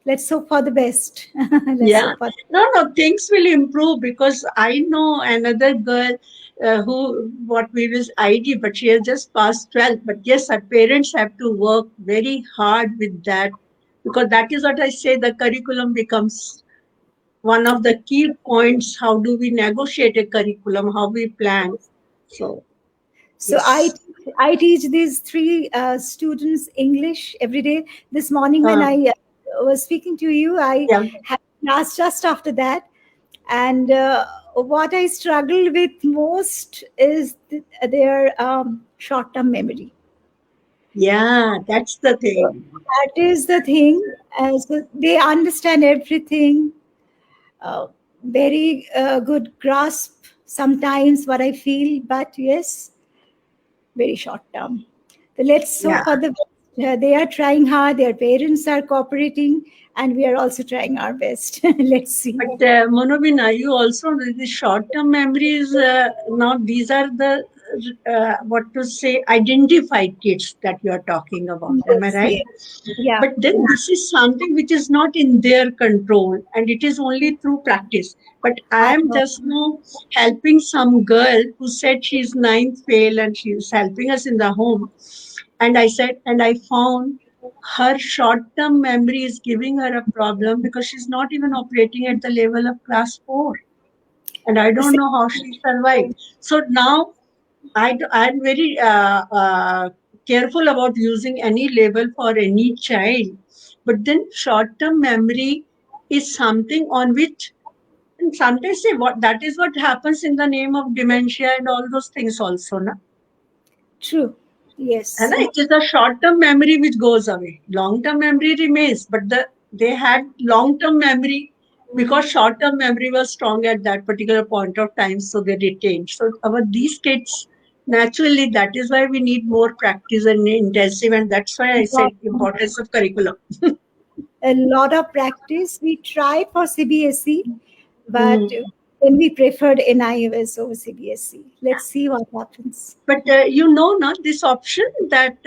Speaker 1: let's hope for the best. Let's
Speaker 2: Yeah.
Speaker 1: hope for.
Speaker 2: No, things will improve, because I know another girl who, what we was ID, but she has just passed 12th. But yes, her parents have to work very hard with that, because that is what I say, the curriculum becomes one of the key points. How do we negotiate a curriculum? How we plan? So,
Speaker 1: So
Speaker 2: yes.
Speaker 1: I teach these three students English every day. This morning when
Speaker 2: Uh,
Speaker 1: I was speaking to you, I
Speaker 2: yeah.
Speaker 1: had class just after that, and what I struggle with most is their short-term memory.
Speaker 2: Yeah, that's the
Speaker 1: So
Speaker 2: thing.
Speaker 1: that is the thing. So they understand everything, uh, very good grasp sometimes what I feel, but yes, very short term. So let's hope
Speaker 2: Yeah.
Speaker 1: for the best. They are trying hard, their parents are cooperating, and we are also trying our best. Let's see.
Speaker 2: But Monobina, you also the short-term memories. Now these are the what to say identified kids that you are talking about. Am I
Speaker 1: Yes,
Speaker 2: right?
Speaker 1: yes. Yeah,
Speaker 2: But then this is something which is not in their control, and it is only through practice. But I
Speaker 1: I
Speaker 2: am
Speaker 1: know.
Speaker 2: just now helping some girl who said she's ninth fail and she's helping us in the home. And I said, and I found her short term memory is giving her a problem because she's not even operating at the level of class 4. And I don't know how she survived. So now I'm very careful about using any label for any child. But then short term memory is something on which, and sometimes say what that is what happens in the name of dementia and all those things also. Na?
Speaker 1: True.
Speaker 2: And
Speaker 1: Yes.
Speaker 2: it is the short term memory which goes away. Long term memory remains, but they had long term memory because short term memory was strong at that particular point of time, so they retained. So our these kids naturally that is why we need more practice and intensive, and that's why I said importance of curriculum.
Speaker 1: A lot of practice. We tried for CBSE, but
Speaker 2: Hmm.
Speaker 1: then we preferred NIEPA over CBSE. Let's see what happens.
Speaker 2: But you know, not this option that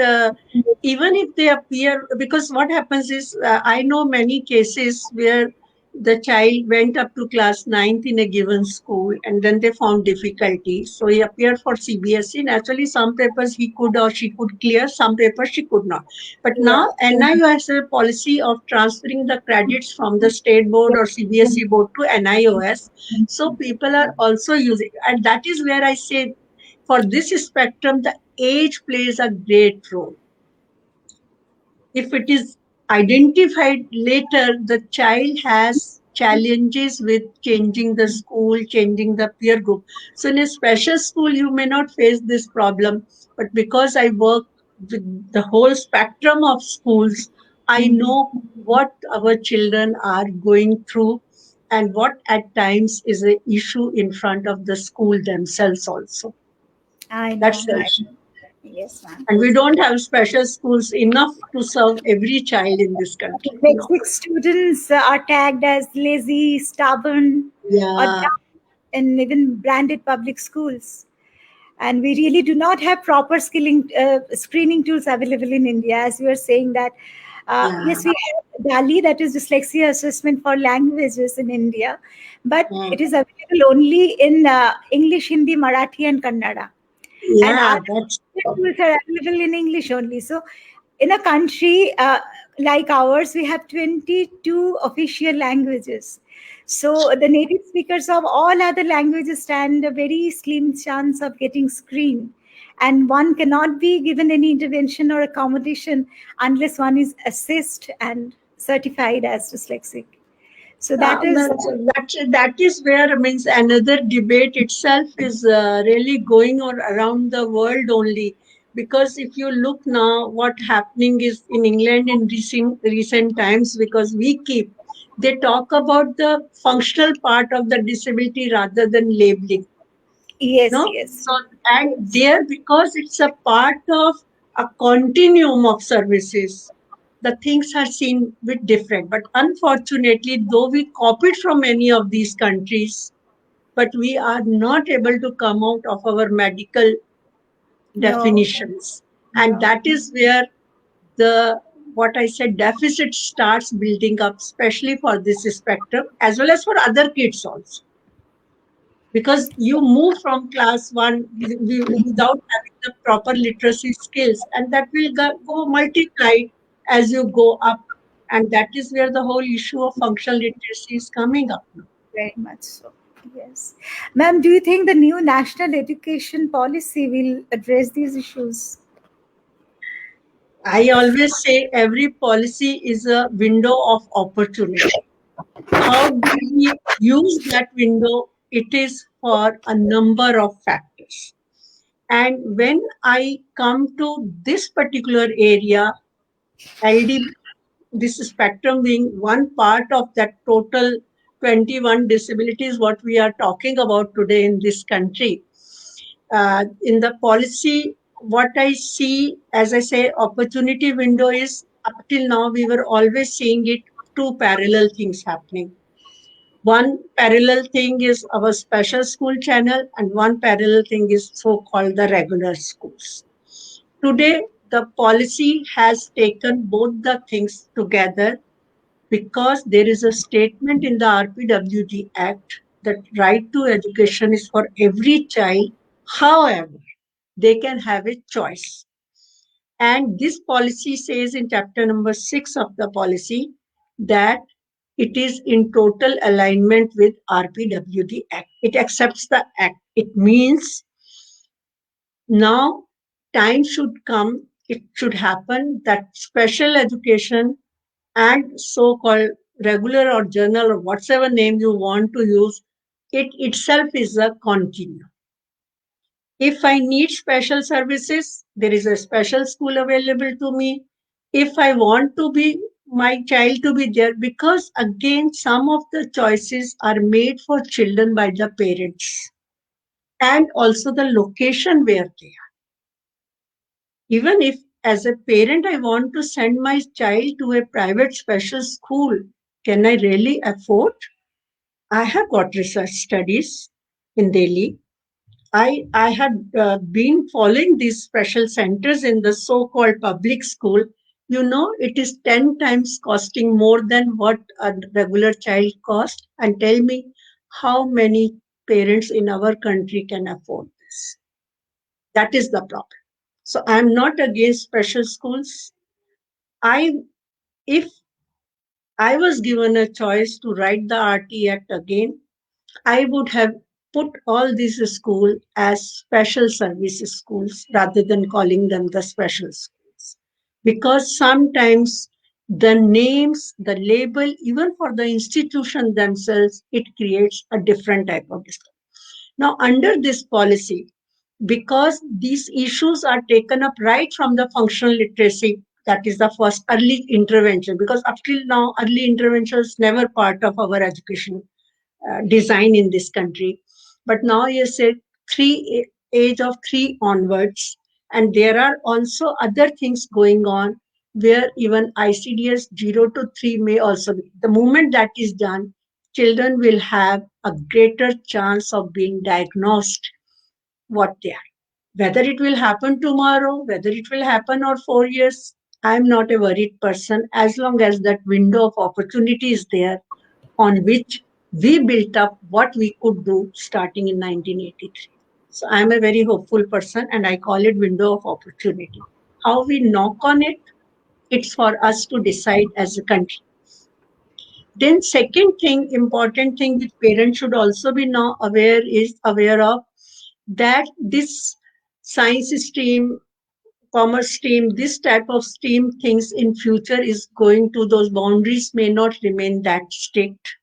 Speaker 2: even if they appear, because what happens is, I know many cases where the child went up to class ninth in a given school and then they found difficulty. So he appeared for CBSE. Naturally, some papers he could or she could clear, some papers she could not. But
Speaker 1: Yeah.
Speaker 2: now NIU has a policy of transferring the credits from the state board or CBSE board to NIOS. So people are also using, and that is where I say for this spectrum, the age plays a great role. If it is identified later, the child has challenges with changing the school, changing the peer group. So, in a special school, you may not face this problem, but because I work with the whole spectrum of schools, I know what our children are going through and what at times is an issue in front of the school themselves also.
Speaker 1: I
Speaker 2: That's
Speaker 1: know.
Speaker 2: the
Speaker 1: I
Speaker 2: issue.
Speaker 1: know. Yes, ma'am.
Speaker 2: And we don't have special schools enough to serve every child in this country. No.
Speaker 1: Dyslexic students are tagged as lazy, stubborn, or
Speaker 2: Yeah,
Speaker 1: dumb in even branded public schools. And we really do not have proper screening tools available in India. As you were saying that,
Speaker 2: yeah.
Speaker 1: yes, we have DALI, that is dyslexia assessment for languages in India, but
Speaker 2: Mm.
Speaker 1: it is available only in English, Hindi, Marathi, and Kannada, and
Speaker 2: Yeah,
Speaker 1: other
Speaker 2: that's
Speaker 1: tools are available in English only. So, in a country like ours, we have 22 official languages. So, the native speakers of all other languages stand a very slim chance of getting screened. And one cannot be given any intervention or accommodation unless one is assessed and certified as dyslexic. So, that is,
Speaker 2: that is where means another debate itself is really going on around the world only. Because if you look now, what happening is in England in recent times, because we keep they talk about the functional part of the disability rather than labeling.
Speaker 1: yes,
Speaker 2: No,
Speaker 1: yes,
Speaker 2: so and there because it's a part of a continuum of services, the things are seen bit different. But unfortunately, though we copied from many of these countries, but we are not able to come out of our medical
Speaker 1: no,
Speaker 2: definitions, and
Speaker 1: no.
Speaker 2: that is where the what I said deficit starts building up, especially for this spectrum as well as for other kids also, because you move from class 1 without having the proper literacy skills, and that will go multiplied as you go up, and that is where the whole issue of functional literacy is coming up now.
Speaker 1: Very much so. Yes. Ma'am, do you think the new national education policy will address these issues?
Speaker 2: I always say every policy is a window of opportunity. How do we use that window? It is for a number of factors. And when I come to this particular area, LD, this spectrum being one part of that total 21 disabilities, what we are talking about today in this country. In the policy, what I see, as I say, opportunity window is up till now, we were always seeing it two parallel things happening. One parallel thing is our special school channel, and one parallel thing is so called the regular schools. Today, the policy has taken both the things together because there is a statement in the RPWD Act that right to education is for every child. However, they can have a choice. And this policy says in chapter number 6 of the policy that it is in total alignment with RPWD Act. It accepts the Act. It means now time should come, it should happen that special education and so-called regular or general or whatever name you want to use, it itself is a continuum. If I need special services, there is a special school available to me. If I want to be my child to be there, because again, some of the choices are made for children by the parents and also the location where they are. Even if as a parent I want to send my child to a private special school, can I really afford? I have got research studies in Delhi. I had been following these special centers in the so-called public school. You know, it is 10 times costing more than what a regular child cost. And tell me how many parents in our country can afford this. That is the problem. So I'm not against special schools. I, if I was given a choice to write the RT Act again, I would have put all these schools as special services schools rather than calling them the special schools. Because sometimes the names, the label, even for the institution themselves, it creates a different type of discussion. Now, under this policy, because these issues are taken up right from the functional literacy, that is the first early intervention, because up till now, early intervention is never part of our education design in this country. But now you said age of 3 onwards, and there are also other things going on where even ICDS 0 to 3 may also be. The moment that is done, children will have a greater chance of being diagnosed what they are. Whether it will happen tomorrow, whether it will happen or 4 years, I'm not a worried person as long as that window of opportunity is there on which we built up what we could do starting in 1983. So I'm a very hopeful person and I call it window of opportunity. How we knock on it, it's for us to decide as a country. Then second thing, important thing which parents should also be now aware of that this science stream, commerce stream, this type of stream things in future is going to, those boundaries may not remain that strict,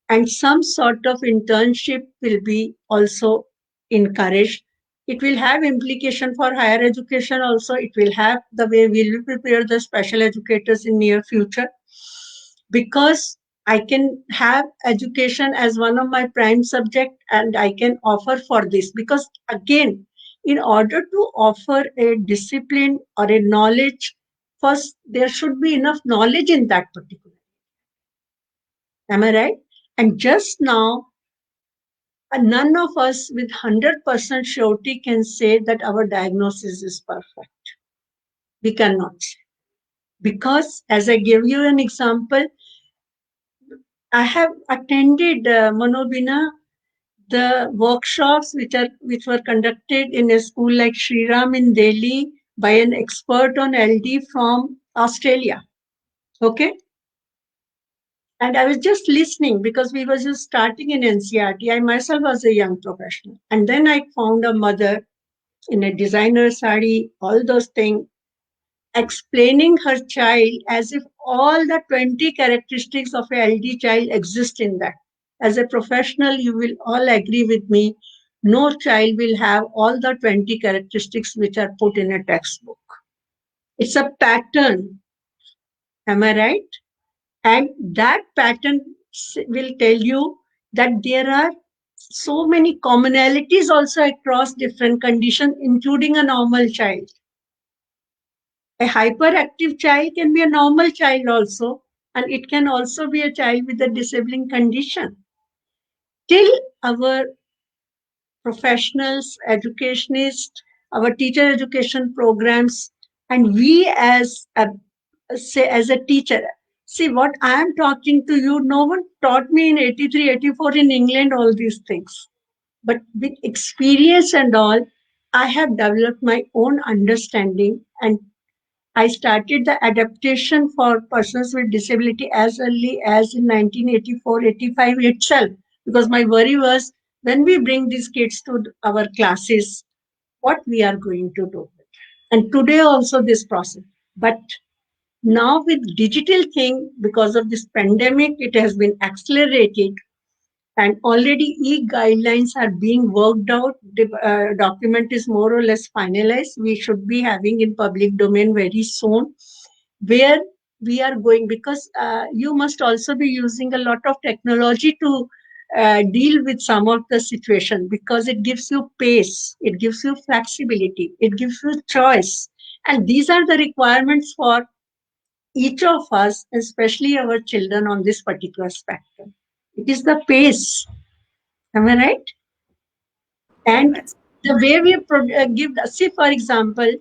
Speaker 2: and some sort of internship will be also encouraged. It will have implication for higher education also. It will have the way we will prepare the special educators in near future, because I can have education as one of my prime subject and I can offer for this. Because again, in order to offer a discipline or a knowledge, first there should be enough knowledge in that particular. Am I right? And just now, none of us with 100% surety can say that our diagnosis is perfect. We cannot say. Because, as I gave you an example, I have attended Manobina, the workshops which were conducted in a school like Shriram in Delhi by an expert on LD from Australia. Okay, and I was just listening because we were just starting in NCRT. I myself was a young professional, and then I found a mother in a designer sari, all those things, explaining her child as if all the 20 characteristics of a LD child exist in that. As a professional, you will all agree with me, no child will have all the 20 characteristics which are put in a textbook. It's a pattern. Am I right? And that pattern will tell you that there are so many commonalities also across different conditions, including a normal child. A hyperactive child can be a normal child also, and it can also be a child with a disabling condition. Till our professionals, educationists, our teacher education programs, and we as a say as a teacher. See what I am talking to you. No one taught me in 83, 84 in England all these things. But with experience and all, I have developed my own understanding, and I started the adaptation for persons with disability as early as in 1984, 85 itself. Because my worry was when we bring these kids to our classes, what we are going to do. And today also this process. But now with digital thing, because of this pandemic, it has been accelerated, and already e-guidelines are being worked out. The document is more or less finalized. We should be having in public domain very soon, where we are going, because you must also be using a lot of technology to deal with some of the situation, because it gives you pace, it gives you flexibility, it gives you choice. And these are the requirements for each of us, especially our children on this particular spectrum. It is the pace. Am I right?
Speaker 1: Very
Speaker 2: And
Speaker 1: much.
Speaker 2: the way we give, see, for example,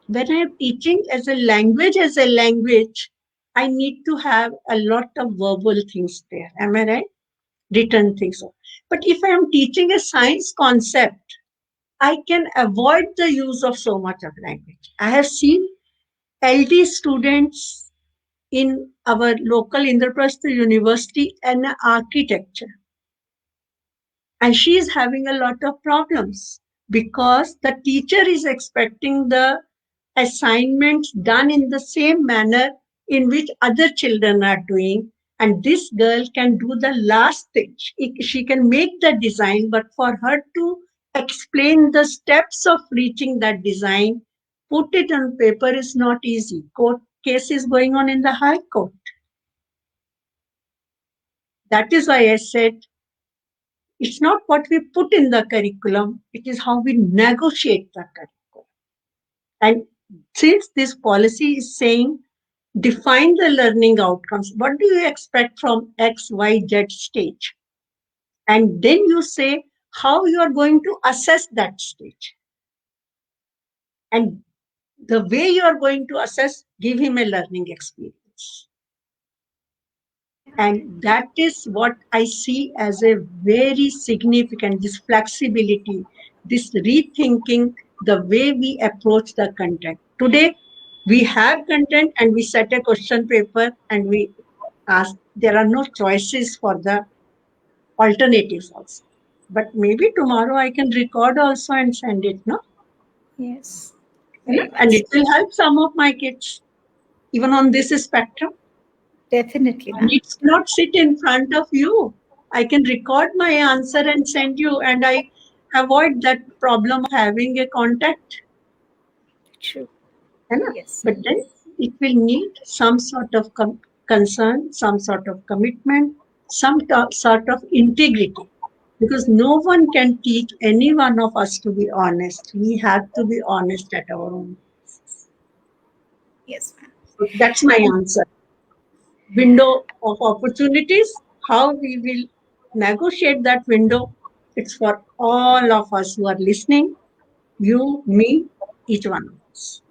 Speaker 2: when I am teaching as a language, I need to have a lot of verbal things there. Am I right? Written things. But if I am teaching a science concept, I can avoid the use of so much of language. I have seen LD students in our local Indraprastha University and architecture, and she is having a lot of problems because the teacher is expecting the assignments done in the same manner in which other children are doing, and this girl can do the last stage. She can make the design, but for her to explain the steps of reaching that design, put it on paper is not easy. Court case is going on in the high court. That is why I said it's not what we put in the curriculum, it is how we negotiate the curriculum. And since this policy is saying define the learning outcomes, what do you expect from X, Y, Z stage? And then you say how you are going to assess that stage. And the way you are going to assess, give him a learning experience. And that is what I see as a very significant, this flexibility, this rethinking the way we approach the content. Today, we have content and we set a question paper and we ask, there are no choices for the alternatives also. But maybe tomorrow I can record also and send it, no?
Speaker 1: Yes,
Speaker 2: You know?
Speaker 1: very
Speaker 2: And
Speaker 1: much.
Speaker 2: it will help some of my kids, even on this spectrum.
Speaker 1: Definitely,
Speaker 2: I
Speaker 1: ma'am.
Speaker 2: need to not sit in front of you. I can record my answer and send you, and I avoid that problem of having a contact.
Speaker 1: True.
Speaker 2: है ना?
Speaker 1: Yes.
Speaker 2: But then it will need some sort of concern, some sort of commitment, some sort of integrity. Because no one can teach any one of us to be honest. We have to be honest at our own basis.
Speaker 1: Yes, ma'am.
Speaker 2: So that's my answer. Window of opportunities, how we will negotiate that window, it's for all of us who are listening, you, me, each one of us.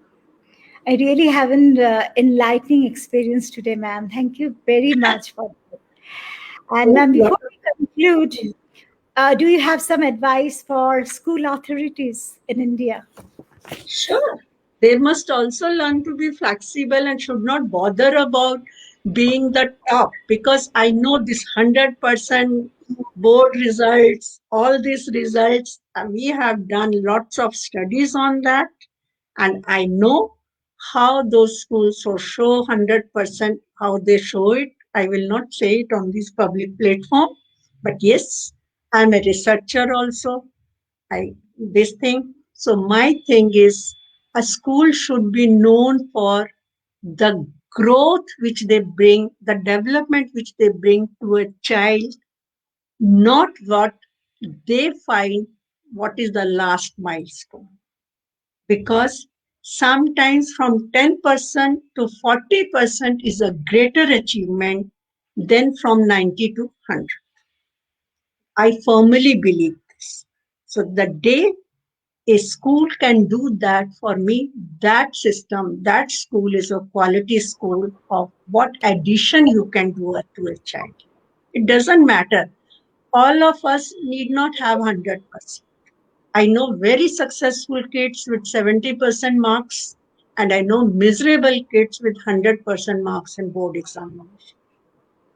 Speaker 1: I really have an enlightening experience today, ma'am. Thank you very much for that. And,
Speaker 2: So,
Speaker 1: ma'am, before we conclude, do you have some advice for school authorities in India?
Speaker 2: sure, they must also learn to be flexible and should not bother about being the top, because I know this 100% board results, all these results, we have done lots of studies on that. And I know how those schools so show 100% how they show it. I will not say it on this public platform, but yes, I'm a researcher also. I this thing. So my thing is a school should be known for the growth which they bring, the development which they bring to a child, not what they find what is the last milestone. Because sometimes from 10% to 40% is a greater achievement than from 90 to 100. I firmly believe this. So the day a school can do that for me, that system, that school is a quality school of what addition you can do to a child. It doesn't matter. All of us need not have 100%. I know very successful kids with 70% marks, and I know miserable kids with 100% marks in board examination.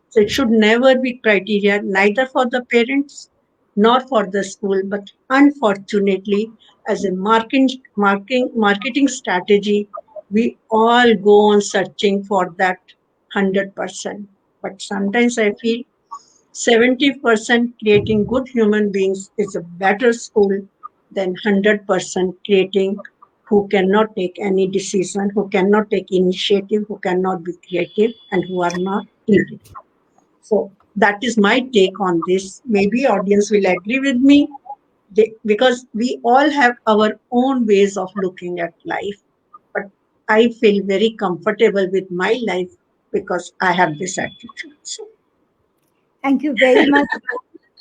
Speaker 2: So it should never be criteria, neither for the parents nor for the school. But unfortunately, as a marketing strategy, we all go on searching for that 100%. But sometimes I feel 70% creating good human beings is a better school than 100% creating who cannot take any decision, who cannot take initiative, who cannot be creative, and who are not thinking. So that is my take on this. Maybe audience will agree with me because we all have our own ways of looking at life. But I feel very comfortable with my life because I have this attitude. So
Speaker 1: Thank you very much. I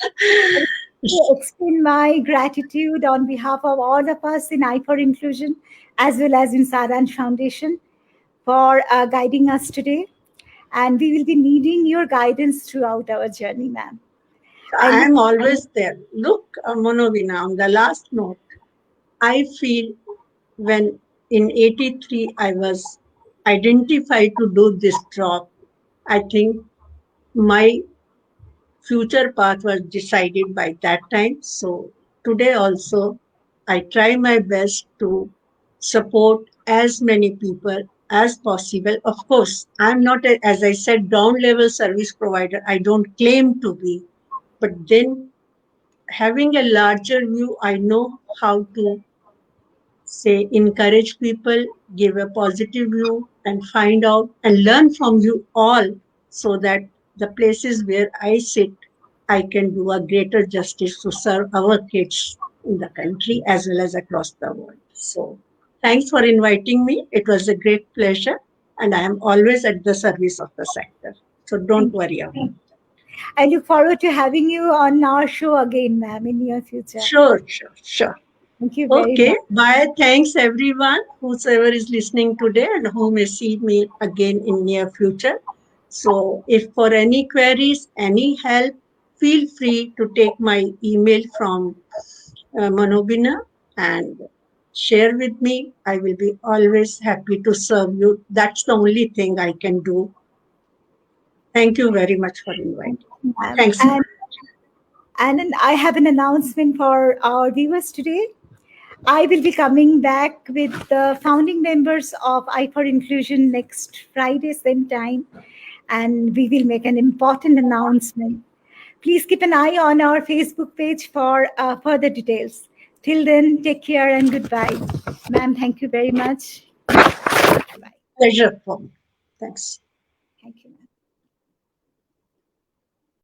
Speaker 1: would like to extend my gratitude on behalf of all of us in I for Inclusion as well as in Saransh Foundation for guiding us today. And we will be needing your guidance throughout our journey, ma'am. I
Speaker 2: I
Speaker 1: look
Speaker 2: am always there. Look, Manobina, on the last note, I feel when in 83 I was identified to do this job, I think my future path was decided by that time. So today also, I try my best to support as many people as possible. Of course, I'm not, as I said, down level service provider. I don't claim to be, but then having a larger view, I know how to say encourage people, give a positive view, and find out and learn from you all so that the places where I sit, I can do a greater justice to serve our kids in the country as well as across the world. So, thanks for inviting me. It was a great pleasure, and I am always at the service of the sector. So, don't
Speaker 1: thank
Speaker 2: worry about
Speaker 1: you.
Speaker 2: it.
Speaker 1: I look forward to having you on our show again, ma'am, in near future.
Speaker 2: Sure, sure, sure.
Speaker 1: Thank you very
Speaker 2: Okay,
Speaker 1: much.
Speaker 2: bye. Thanks everyone, whosoever is listening today and who may see me again in near future. So if for any queries, any help, feel free to take my email from Manobina and share with me. I will be always happy to serve you. That's the only thing I can do. Thank you very much for
Speaker 1: Thank
Speaker 2: inviting.
Speaker 1: you, ma'am.
Speaker 2: Thanks.
Speaker 1: And then I have an announcement for our viewers today. I will be coming back with the founding members of I for Inclusion next Friday, same time, and we will make an important announcement. Please keep an eye on our Facebook page for further details. Till then, take care and goodbye. Ma'am, thank you very much. Bye.
Speaker 2: Pleasure for me. Thanks.